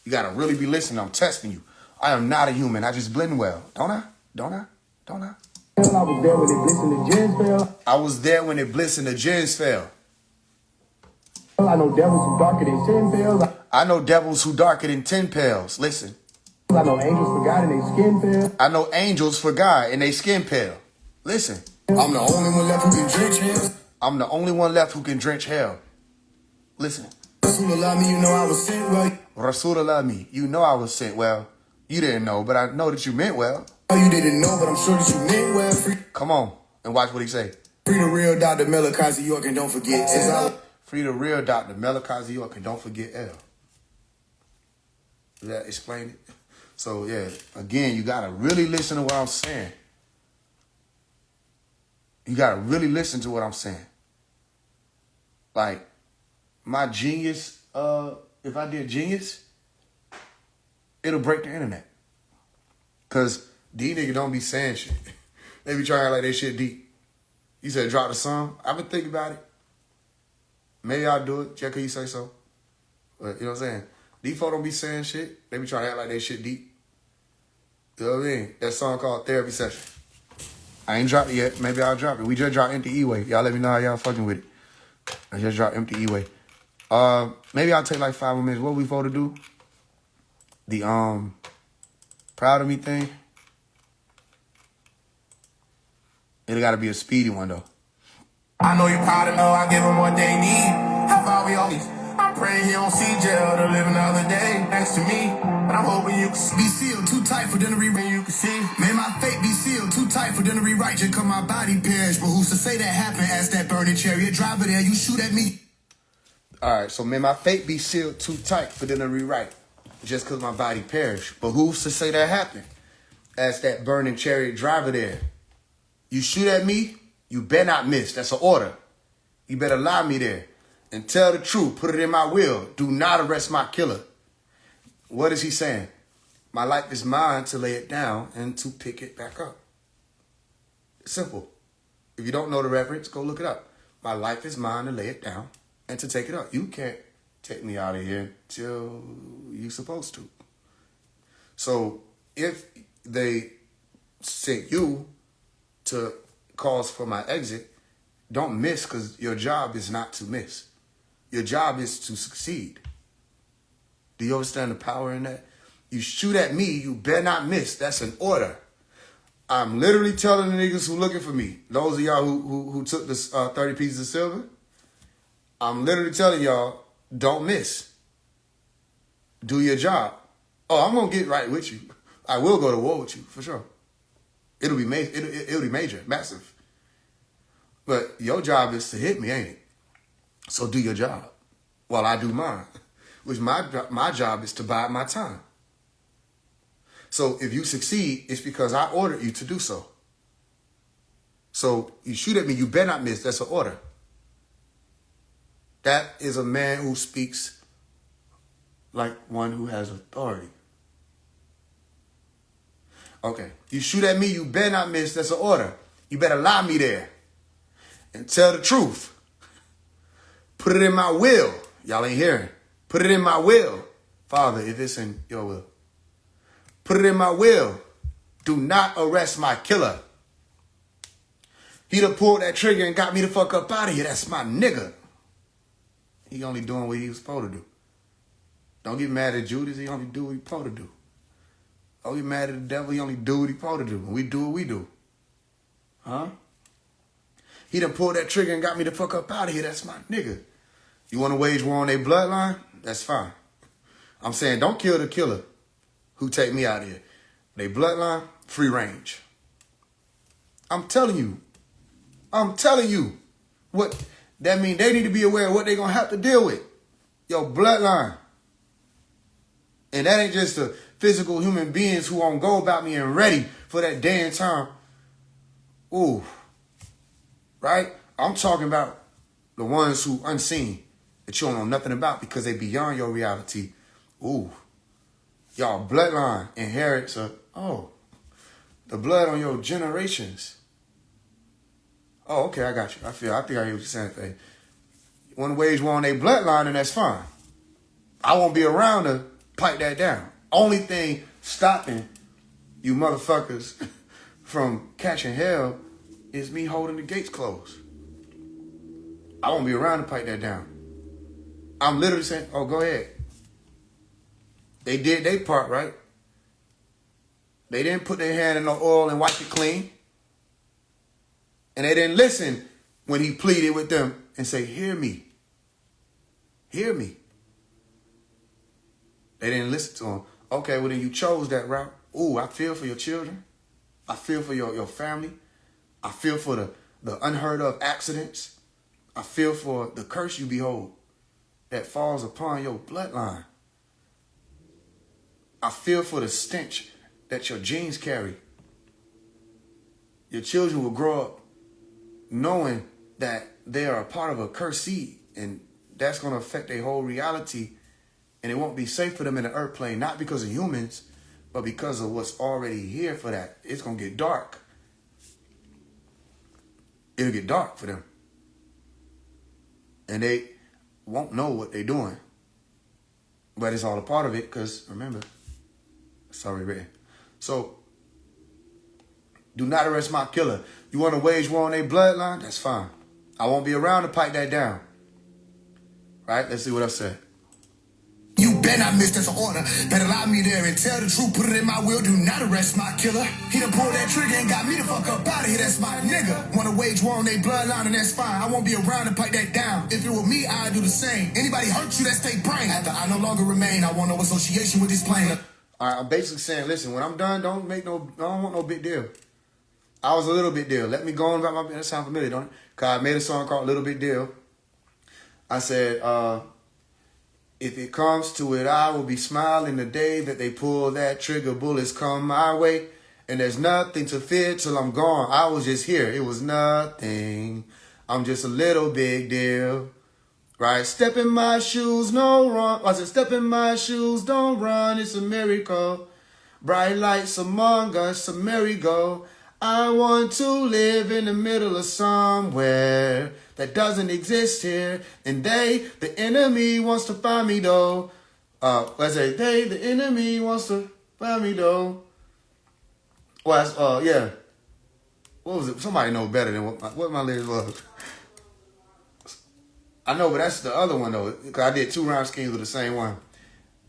[SPEAKER 3] You gotta really be listening, I'm testing you. I am not a human, I just blend well. Don't I? Don't I? Don't I?
[SPEAKER 2] I was there when it bliss and the gins fell.
[SPEAKER 3] I was there when it bliss and the gins fell.
[SPEAKER 2] I know devils who darker than 10 pales.
[SPEAKER 3] I know devils who darker than 10 pales. Listen.
[SPEAKER 2] I know angels for God and they skin pale.
[SPEAKER 3] I know angels for God and they skin pale. Listen.
[SPEAKER 2] I'm the only one left who can drench hell.
[SPEAKER 3] I'm the only one left who can drench hell. Listen.
[SPEAKER 2] Rasulullah, me, you know I was sent well.
[SPEAKER 3] Rasulullah, me, you know I was sent well. You didn't know, but I know that you meant well.
[SPEAKER 2] Oh, you didn't know, but I'm sure that you meant well. Free,
[SPEAKER 3] Come on and watch what he say.
[SPEAKER 2] free the real Dr. Melakazi York and don't forget.
[SPEAKER 3] Free the real Dr. Melakazi York and don't forget L. Did that explain it? So, yeah, again, you got to really listen to what I'm saying. You got to really listen to what I'm saying. Like, my genius, if I did genius, it'll break the internet. Because these niggas don't be saying shit. They be trying like they shit deep. You said drop the song. I've been thinking about it. Maybe I'll do it. Check, can you say so? But, you know what I'm saying? These folks don't be saying shit. They be trying to act like they shit deep. You know what I mean? That song called Therapy Session. I ain't dropped it yet. Maybe I'll drop it. We just dropped Empty E-Way. Y'all let me know how y'all fucking with it. I just dropped Empty E-Way. Maybe I'll take like 5 more minutes. What we supposed to do? The Proud of Me thing. It gotta be a speedy one though.
[SPEAKER 1] I know you're proud to know I give them what they need. How far we all I'm praying he don't see jail to live another day next to me. But I'm hoping you can
[SPEAKER 2] Be sealed, too tight for them to rewrite.
[SPEAKER 1] you can see.
[SPEAKER 2] May my fate be sealed, too tight for them to rewrite. Just cause my body perish. But who's to say that happened? Ask that burning chariot driver there. You shoot at me.
[SPEAKER 3] All right, so may my fate be sealed too tight for them to rewrite, just because my body perished. But who's to say that happened? Ask that burning chariot driver there. You shoot at me, you better not miss. That's an order. You better lie me there and tell the truth. Put it in my will. Do not arrest my killer. What is he saying? My life is mine to lay it down and to pick it back up. It's simple. If you don't know the reference, go look it up. My life is mine to lay it down and to take it up. You can't take me out of here till you're supposed to. So if they sent you to cause for my exit, don't miss, because your job is not to miss. Your job is to succeed. Do you understand the power in that? You shoot at me, you better not miss. That's an order. I'm literally telling the niggas who looking for me, those of y'all who took this 30 pieces of silver, I'm literally telling y'all, don't miss. Do your job. Oh, I'm going to get right with you. I will go to war with you, for sure. It'll be major, it'll be major, massive. But your job is to hit me, ain't it? So do your job while I do mine, which my job is to bide my time. So if you succeed, it's because I ordered you to do so. So you shoot at me, you better not miss. That's an order. That is a man who speaks like one who has authority. Okay, you shoot at me, you better not miss. That's an order. You better lie me there and tell the truth. Put it in my will. Y'all ain't hearing. Put it in my will. Father, if it's in your will. Put it in my will. Do not arrest my killer. He done pulled that trigger and got me the fuck up out of here. That's my nigga. He only doing what he was supposed to do. Don't get mad at Judas. He only do what he supposed to do. Don't get mad at the devil. He only do what he supposed to do. And we do what we do. Huh? He done pulled that trigger and got me the fuck up out of here. That's my nigga. You want to wage war on their bloodline? That's fine. I'm saying don't kill the killer who take me out of here. They bloodline, free range. I'm telling you. What that mean? They need to be aware of what they're going to have to deal with. Your bloodline. And that ain't just the physical human beings who won't go about me and ready for that day and time. Ooh. Right? I'm talking about the ones who unseen, that you don't know nothing about because they beyond your reality. Ooh. Y'all bloodline inherits the blood on your generations. Oh, okay, I got you. I think I hear what you're saying, Faye. You want to wage war on their bloodline, and that's fine. I won't be around to pipe that down. Only thing stopping you motherfuckers from catching hell is me holding the gates closed. I won't be around to pipe that down. I'm literally saying, oh, go ahead. They did their part, right? They didn't put their hand in the oil and wipe it clean. And they didn't listen when he pleaded with them and say, hear me. Hear me. They didn't listen to him. Okay, well then you chose that route. Ooh, I feel for your children. I feel for your family. I feel for the unheard of accidents. I feel for the curse you behold that falls upon your bloodline. I feel for the stench that your genes carry. Your children will grow up knowing that they are a part of a cursed seed, and that's going to affect their whole reality, and it won't be safe for them in the earth plane, not because of humans, but because of what's already here for that. It's going to get dark. It'll get dark for them. And they won't know what they're doing. But it's all a part of it because, remember, it's already written. So, do not arrest my killer. You want to wage war on their bloodline? That's fine. I won't be around to pipe that down. Right? Let's see what I said.
[SPEAKER 2] You better not miss, that's an order. Better lie me there and tell the truth, put it in my will, do not arrest my killer. He done pulled that trigger and got me the fuck up out of here, that's my nigga. Wanna wage war on they bloodline and that's fine. I won't be around to pipe that down. If it were me, I'd do the same. Anybody hurt you, that's take brain. After I no longer remain, I want no association with this plane.
[SPEAKER 3] All right, I'm basically saying, listen, when I'm done, I don't want no big deal. I was a little big deal. Let me go on about my, that sound familiar, don't it? Because I made a song called Little Big Deal. I said, if it comes to it, I will be smiling the day that they pull that trigger, bullets come my way. And there's nothing to fear till I'm gone. I was just here. It was nothing. I'm just a little big deal. Right? Step in my shoes, no run. I said, step in my shoes, don't run. It's a miracle. Bright lights among us, a merry-go. I want to live in the middle of somewhere that doesn't exist here. And the enemy wants to find me though. Let's say, the enemy wants to find me though. Well, yeah. What was it? Somebody know better than what my lyrics was. I know, but that's the other one though. Because I did 2 rhyme schemes with the same one.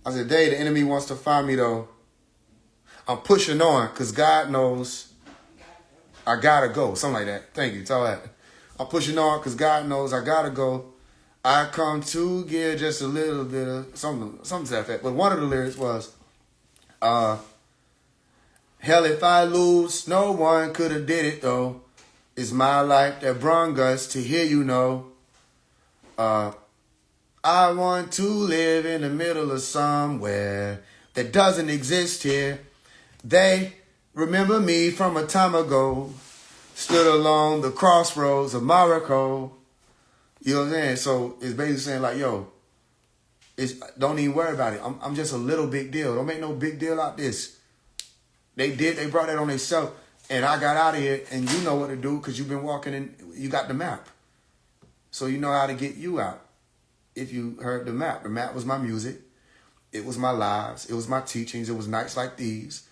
[SPEAKER 3] I said, the enemy wants to find me though. I'm pushing on because God knows I gotta go. Something like that. Thank you. It's all that. I'm pushing on because God knows I gotta go. I come to give just a little bit of something to that effect. But one of the lyrics was, hell, if I lose, no one could have did it though. It's my life that brung us to here, you know. I want to live in the middle of somewhere that doesn't exist here. They remember me from a time ago. Stood along the crossroads of Morocco. You know what I'm saying? So it's basically saying like, yo, don't even worry about it. I'm just a little big deal. Don't make no big deal out this. They brought that on themselves. And I got out of here and you know what to do because you've been walking in, you got the map. So you know how to get you out. If you heard the map was my music. It was my lives. It was my teachings. It was nights like these.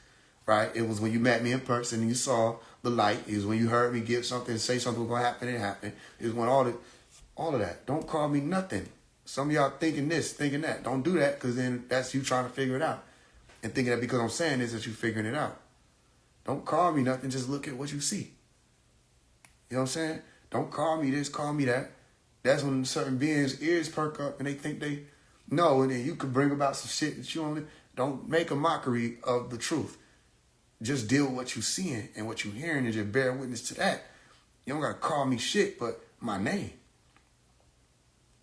[SPEAKER 3] Right? It was when you met me in person and you saw the light. It was when you heard me give something, say something was going to happen, and it happened. It was when all of that. Don't call me nothing. Some of y'all thinking this, thinking that. Don't do that because then that's you trying to figure it out. And thinking that because I'm saying this that you figuring it out. Don't call me nothing. Just look at what you see. You know what I'm saying? Don't call me this, call me that. That's when certain beings' ears perk up and they think they know. And then you could bring about some shit that you don't make a mockery of the truth. Just deal with what you're seeing and what you're hearing and just bear witness to that. You don't got to call me shit, but my name.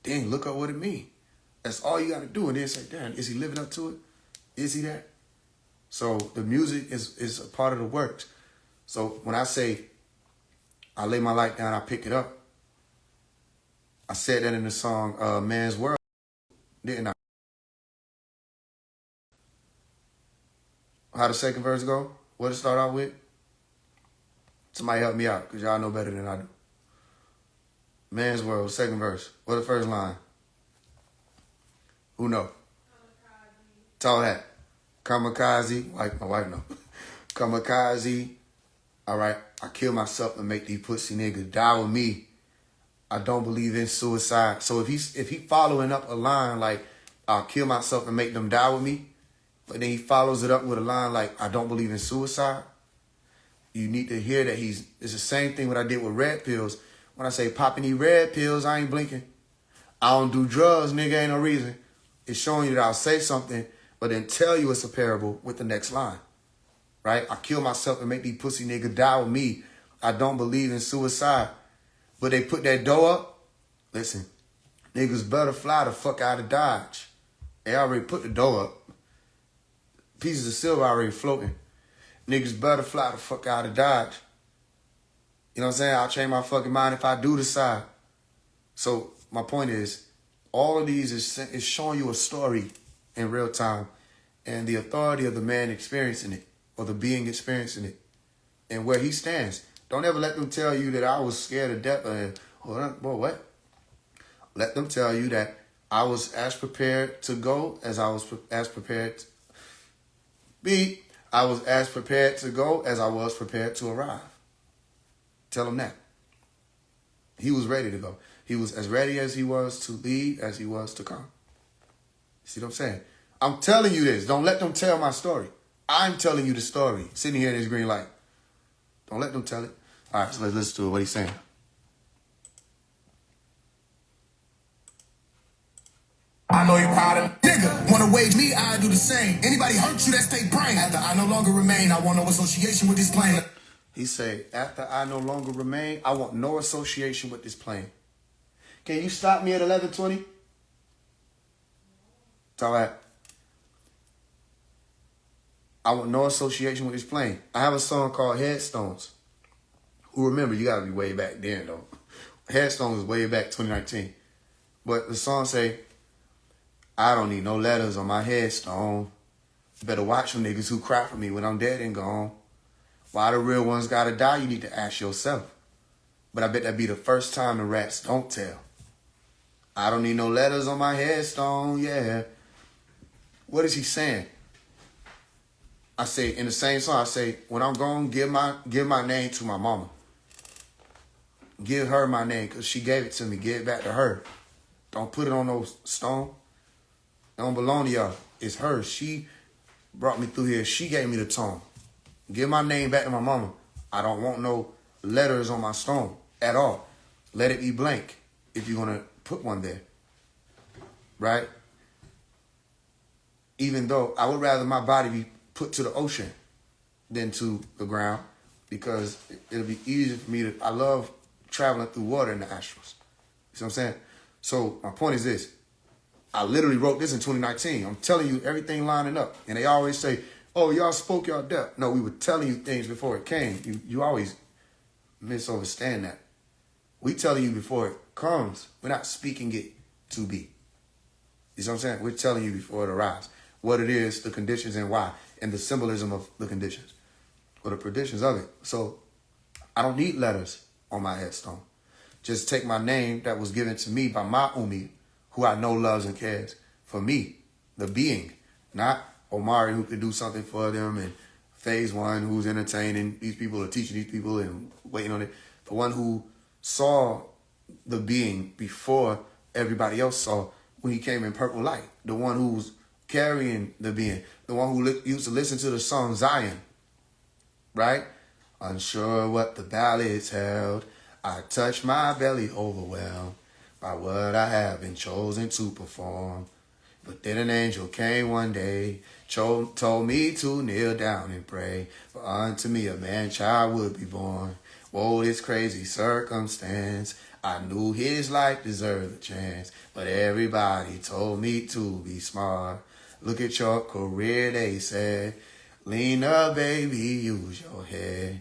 [SPEAKER 3] Then look up what it means. That's all you got to do. And then say, damn, is he living up to it? Is he that? So the music is a part of the works. So when I say I lay my light down, I pick it up. I said that in the song Man's World, didn't I? How the second verse go? What it start out with? Somebody help me out, because y'all know better than I do. Man's World, second verse. What the first line? Who know? Tall hat. Kamikaze. My wife know. Kamikaze. All right. I kill myself and make these pussy niggas die with me. I don't believe in suicide. So if he following up a line like, I'll kill myself and make them die with me, but then he follows it up with a line like, I don't believe in suicide, you need to hear that it's the same thing what I did with red pills. When I say popping these red pills, I ain't blinking. I don't do drugs, nigga, ain't no reason. It's showing you that I'll say something, but then tell you it's a parable with the next line. Right? I kill myself and make these pussy niggas die with me. I don't believe in suicide. But they put that dough up. Listen, niggas better fly the fuck out of Dodge. They already put the dough up. Pieces of silver already floating. Niggas better fly the fuck out of Dodge. You know what I'm saying? I'll change my fucking mind if I do decide. So my point is, all of these is showing you a story in real time and the authority of the man experiencing it or the being experiencing it and where he stands. Don't ever let them tell you that I was scared to death or what? Let them tell you that I was as prepared to go as I was as prepared to be. I was as prepared to go as I was prepared to arrive. Tell them that. He was ready to go. He was as ready as he was to leave as he was to come. See what I'm saying? I'm telling you this. Don't let them tell my story. I'm telling you the story. Sitting here in this green light. Don't let them tell it. All right, so let's listen to what he's saying.
[SPEAKER 2] I know you're proud of nigga. Wanna wage me, I do the same. Anybody hurt you, that's they brain. After I no longer remain, I want no association with this plane.
[SPEAKER 3] He said, after I no longer remain, I want no association with this plane. Can you stop me at 11:20? It's all right. I want no association with this plane. I have a song called Headstones. Who remember, you gotta be way back then though. Headstones was way back 2019. But the song say, I don't need no letters on my headstone. Better watch them niggas who cry for me when I'm dead and gone. Why the real ones gotta die, you need to ask yourself. But I bet that be the first time the rats don't tell. I don't need no letters on my headstone, yeah. What is he saying? I say, in the same song, I say, when I'm gone, give my name to my mama. Give her my name, because she gave it to me. Give it back to her. Don't put it on no stone. It don't belong to y'all. It's hers. She brought me through here. She gave me the tone. Give my name back to my mama. I don't want no letters on my stone at all. Let it be blank if you're going to put one there. Right? Even though I would rather my body be put to the ocean than to the ground, because it'll be easier for me to, I love traveling through water in the astrals. You see what I'm saying? So my point is this. I literally wrote this in 2019. I'm telling you everything lining up. And they always say, oh, y'all spoke y'all death. No, we were telling you things before it came. You always misunderstand that. We telling you before it comes. We're not speaking it to be. You see what I'm saying? We're telling you before it arrives. What it is, the conditions, and why. And the symbolism of the conditions. Or the predictions of it. So I don't need letters on my headstone. Just take my name that was given to me by my Umi, who I know loves and cares for me, the being, not Omari who could do something for them, and Faise One who's entertaining these people or teaching these people and waiting on it. The one who saw the being before everybody else saw when he came in purple light. The one who's carrying the being. The one who used to listen to the song Zion, right? Unsure what the ballads held, I touch my belly overwhelmed by what I have been chosen to perform. But then an angel came one day, told me to kneel down and pray, for unto me a man-child would be born. Whoa, this crazy circumstance, I knew his life deserved a chance, but everybody told me to be smart. Look at your career, they said, lean up, baby, use your head.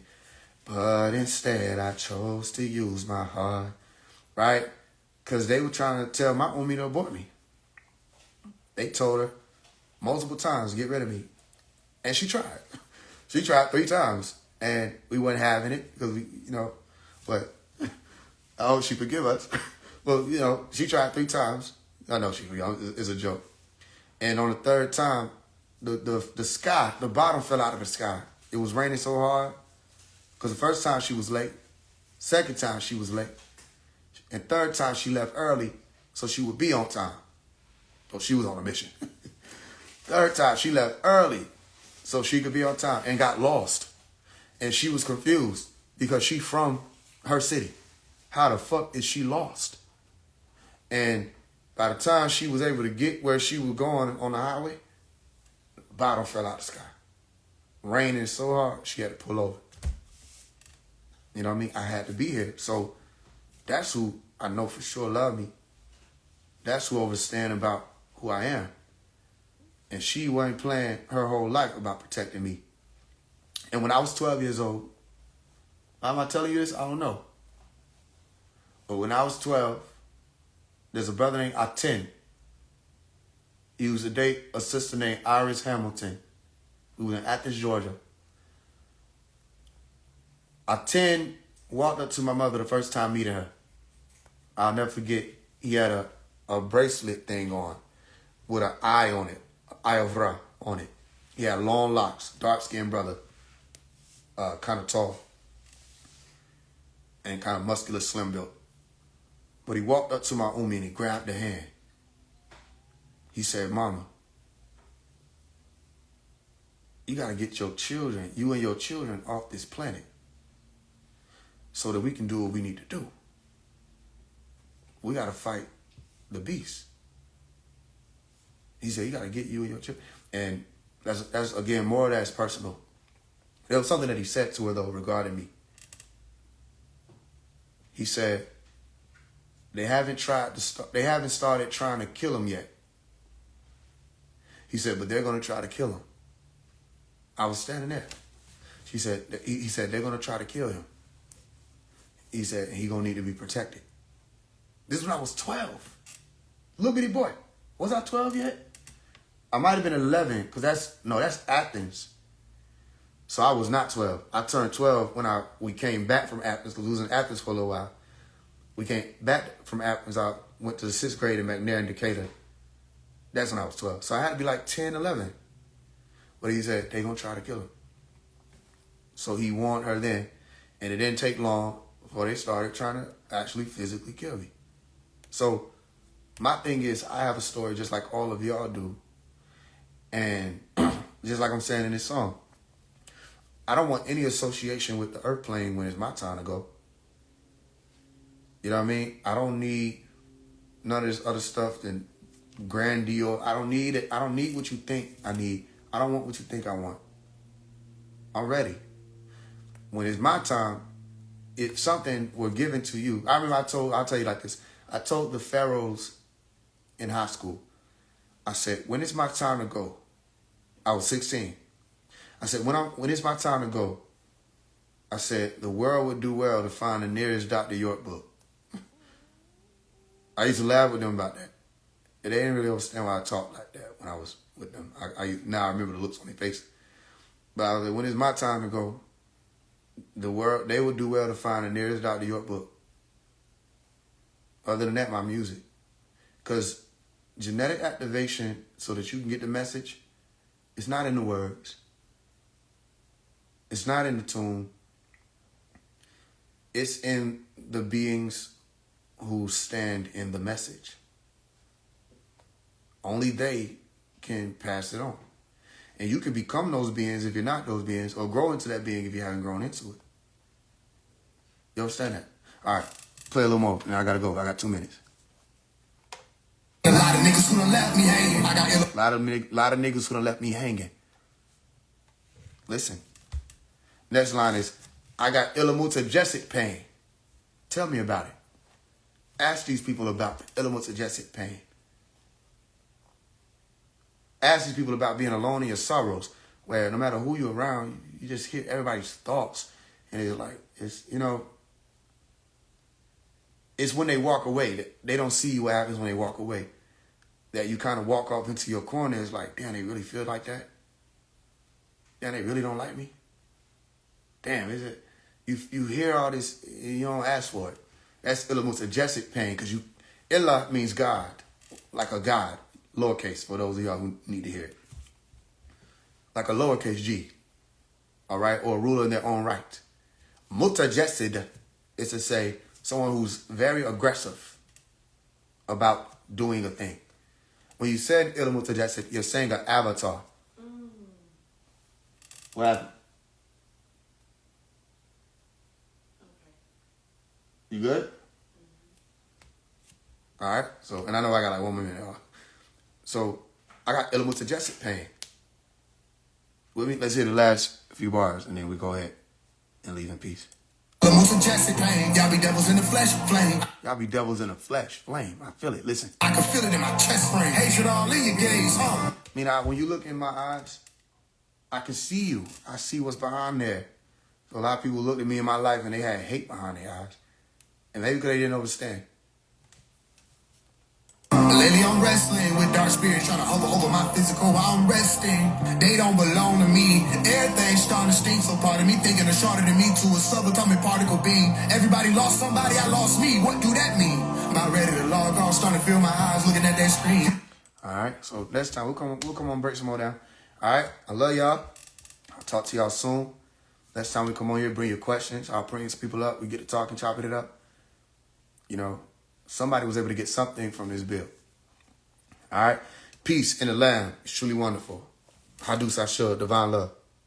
[SPEAKER 3] But instead I chose to use my heart, right? Because they were trying to tell my Umi to abort me. They told her multiple times, get rid of me. And she tried. She tried 3 times. And we weren't having it because we, but I hope she forgive us. Well, she tried 3 times. I know it's a joke. And on the 3rd time, the sky, the bottom fell out of the sky. It was raining so hard. Because the first time she was late. 2nd time she was late. And 3rd time she left early so she would be on time. So she was on a mission. 3rd time she left early so she could be on time and got lost. And she was confused because she from her city. How the fuck is she lost? And by the time she was able to get where she was going on the highway, the bottom fell out the sky. Raining so hard, she had to pull over. You know what I mean? I had to be here. So that's who I know for sure love me. That's who understand about who I am. And she wasn't playing her whole life about protecting me. And when I was 12 years old, why am I telling you this? I don't know. But when I was 12, there's a brother named Aten. He used to date a sister named Iris Hamilton, who was in Athens, Georgia. Aten walked up to my mother the first time meeting her. I'll never forget, he had a bracelet thing on with an eye on it, an eye of Ra on it. He had long locks, dark-skinned brother, kind of tall and kind of muscular, slim built. But he walked up to my Umi and he grabbed her hand. He said, Mama, you got to get your children, you and your children off this planet so that we can do what we need to do. We got to fight the beast. He said, you got to get you and your children. And that's again, more of that's personal. There was something that he said to her, though, regarding me. He said, they haven't started trying to kill him yet. He said, but they're going to try to kill him. I was standing there. He said, they're going to try to kill him. He said, he's going to need to be protected. This is when I was 12. Little bitty boy. Was I 12 yet? I might have been 11, because that's Athens. So I was not 12. I turned 12 when we came back from Athens, because we was in Athens for a little while. We came back from Athens. I went to the 6th grade in McNair in Decatur. That's when I was 12. So I had to be like 10, 11. But he said, they're going to try to kill him. So he warned her then. And it didn't take long before they started trying to actually physically kill me. So my thing is, I have a story just like all of y'all do. And just like I'm saying in this song, I don't want any association with the earth plane when it's my time to go. You know what I mean? I don't need none of this other stuff and grandiose. I don't need it. I don't need what you think I need. I don't want what you think I want. I'm ready. When it's my time, if something were given to you, I remember I'll tell you like this. I told the pharaohs in high school, I said, when it's my time to go, I was 16. I said, when it's my time to go, I said, the world would do well to find the nearest Dr. York book. I used to laugh with them about that. They didn't really understand why I talked like that when I was with them. Now I remember the looks on their face. But I was like, when it's my time to go, they would do well to find the nearest Dr. York book. Other than that, my music. Because genetic activation, so that you can get the message, it's not in the words. It's not in the tune. It's in the beings who stand in the message. Only they can pass it on. And you can become those beings if you're not those beings, or grow into that being if you haven't grown into it. You understand that? All right, play a little more. Now I gotta go. I got 2 minutes.
[SPEAKER 2] A lot of niggas who done left me hanging. I got
[SPEAKER 3] a lot of niggas who done left me hanging. Listen. Next line is, I got illimutagestic pain. Tell me about it. Ask these people about the illimutagestic pain. Ask these people about being alone in your sorrows, where no matter who you're around, you just hear everybody's thoughts. And it's like, it's when they walk away, that they don't see what happens when they walk away. That you kind of walk off into your corner. It's like, damn, they really feel like that? Damn, they really don't like me? Damn, is it? You hear all this, you don't ask for it. That's illimutagestic pain, because Illa means God, like a God, lowercase, for those of y'all who need to hear it. Like a lowercase g, all right, or a ruler in their own right. Mutagested is to say someone who's very aggressive about doing a thing. When you said illimutagested, you're saying an avatar. What happened? You good? All right. So, and I know I got like 1 minute. So, I got illimutagestic pain. With me, let's hear the last few bars, and then we go ahead and leave in peace.
[SPEAKER 2] illimutagestic pain. Y'all be devils in the flesh flame.
[SPEAKER 3] Y'all be devils in the flesh flame. I feel it. Listen.
[SPEAKER 2] I can feel it in my chest frame. Hatred all in your gaze.
[SPEAKER 3] I mean, when you look in my eyes, I can see you. I see what's behind there. So a lot of people looked at me in my life and they had hate behind their eyes. And maybe because they didn't understand.
[SPEAKER 2] Lately I'm wrestling with dark spirits trying to hover over my physical while I'm resting. They don't belong to me. Everything's starting to stink, so part of me thinking they're shorter than me to a subatomic particle being. Everybody lost somebody, I lost me. What do that mean? About ready to log off, starting to feel my eyes looking at that screen.
[SPEAKER 3] All right, so next time we'll come on break some more down. All right, I love y'all. I'll talk to y'all soon. Next time we come on here, bring your questions. I'll bring some people up. We get to talking, chopping it up. You know, somebody was able to get something from this bill. All right. Peace in the land. It's truly wonderful. Hadou Sasha, divine love.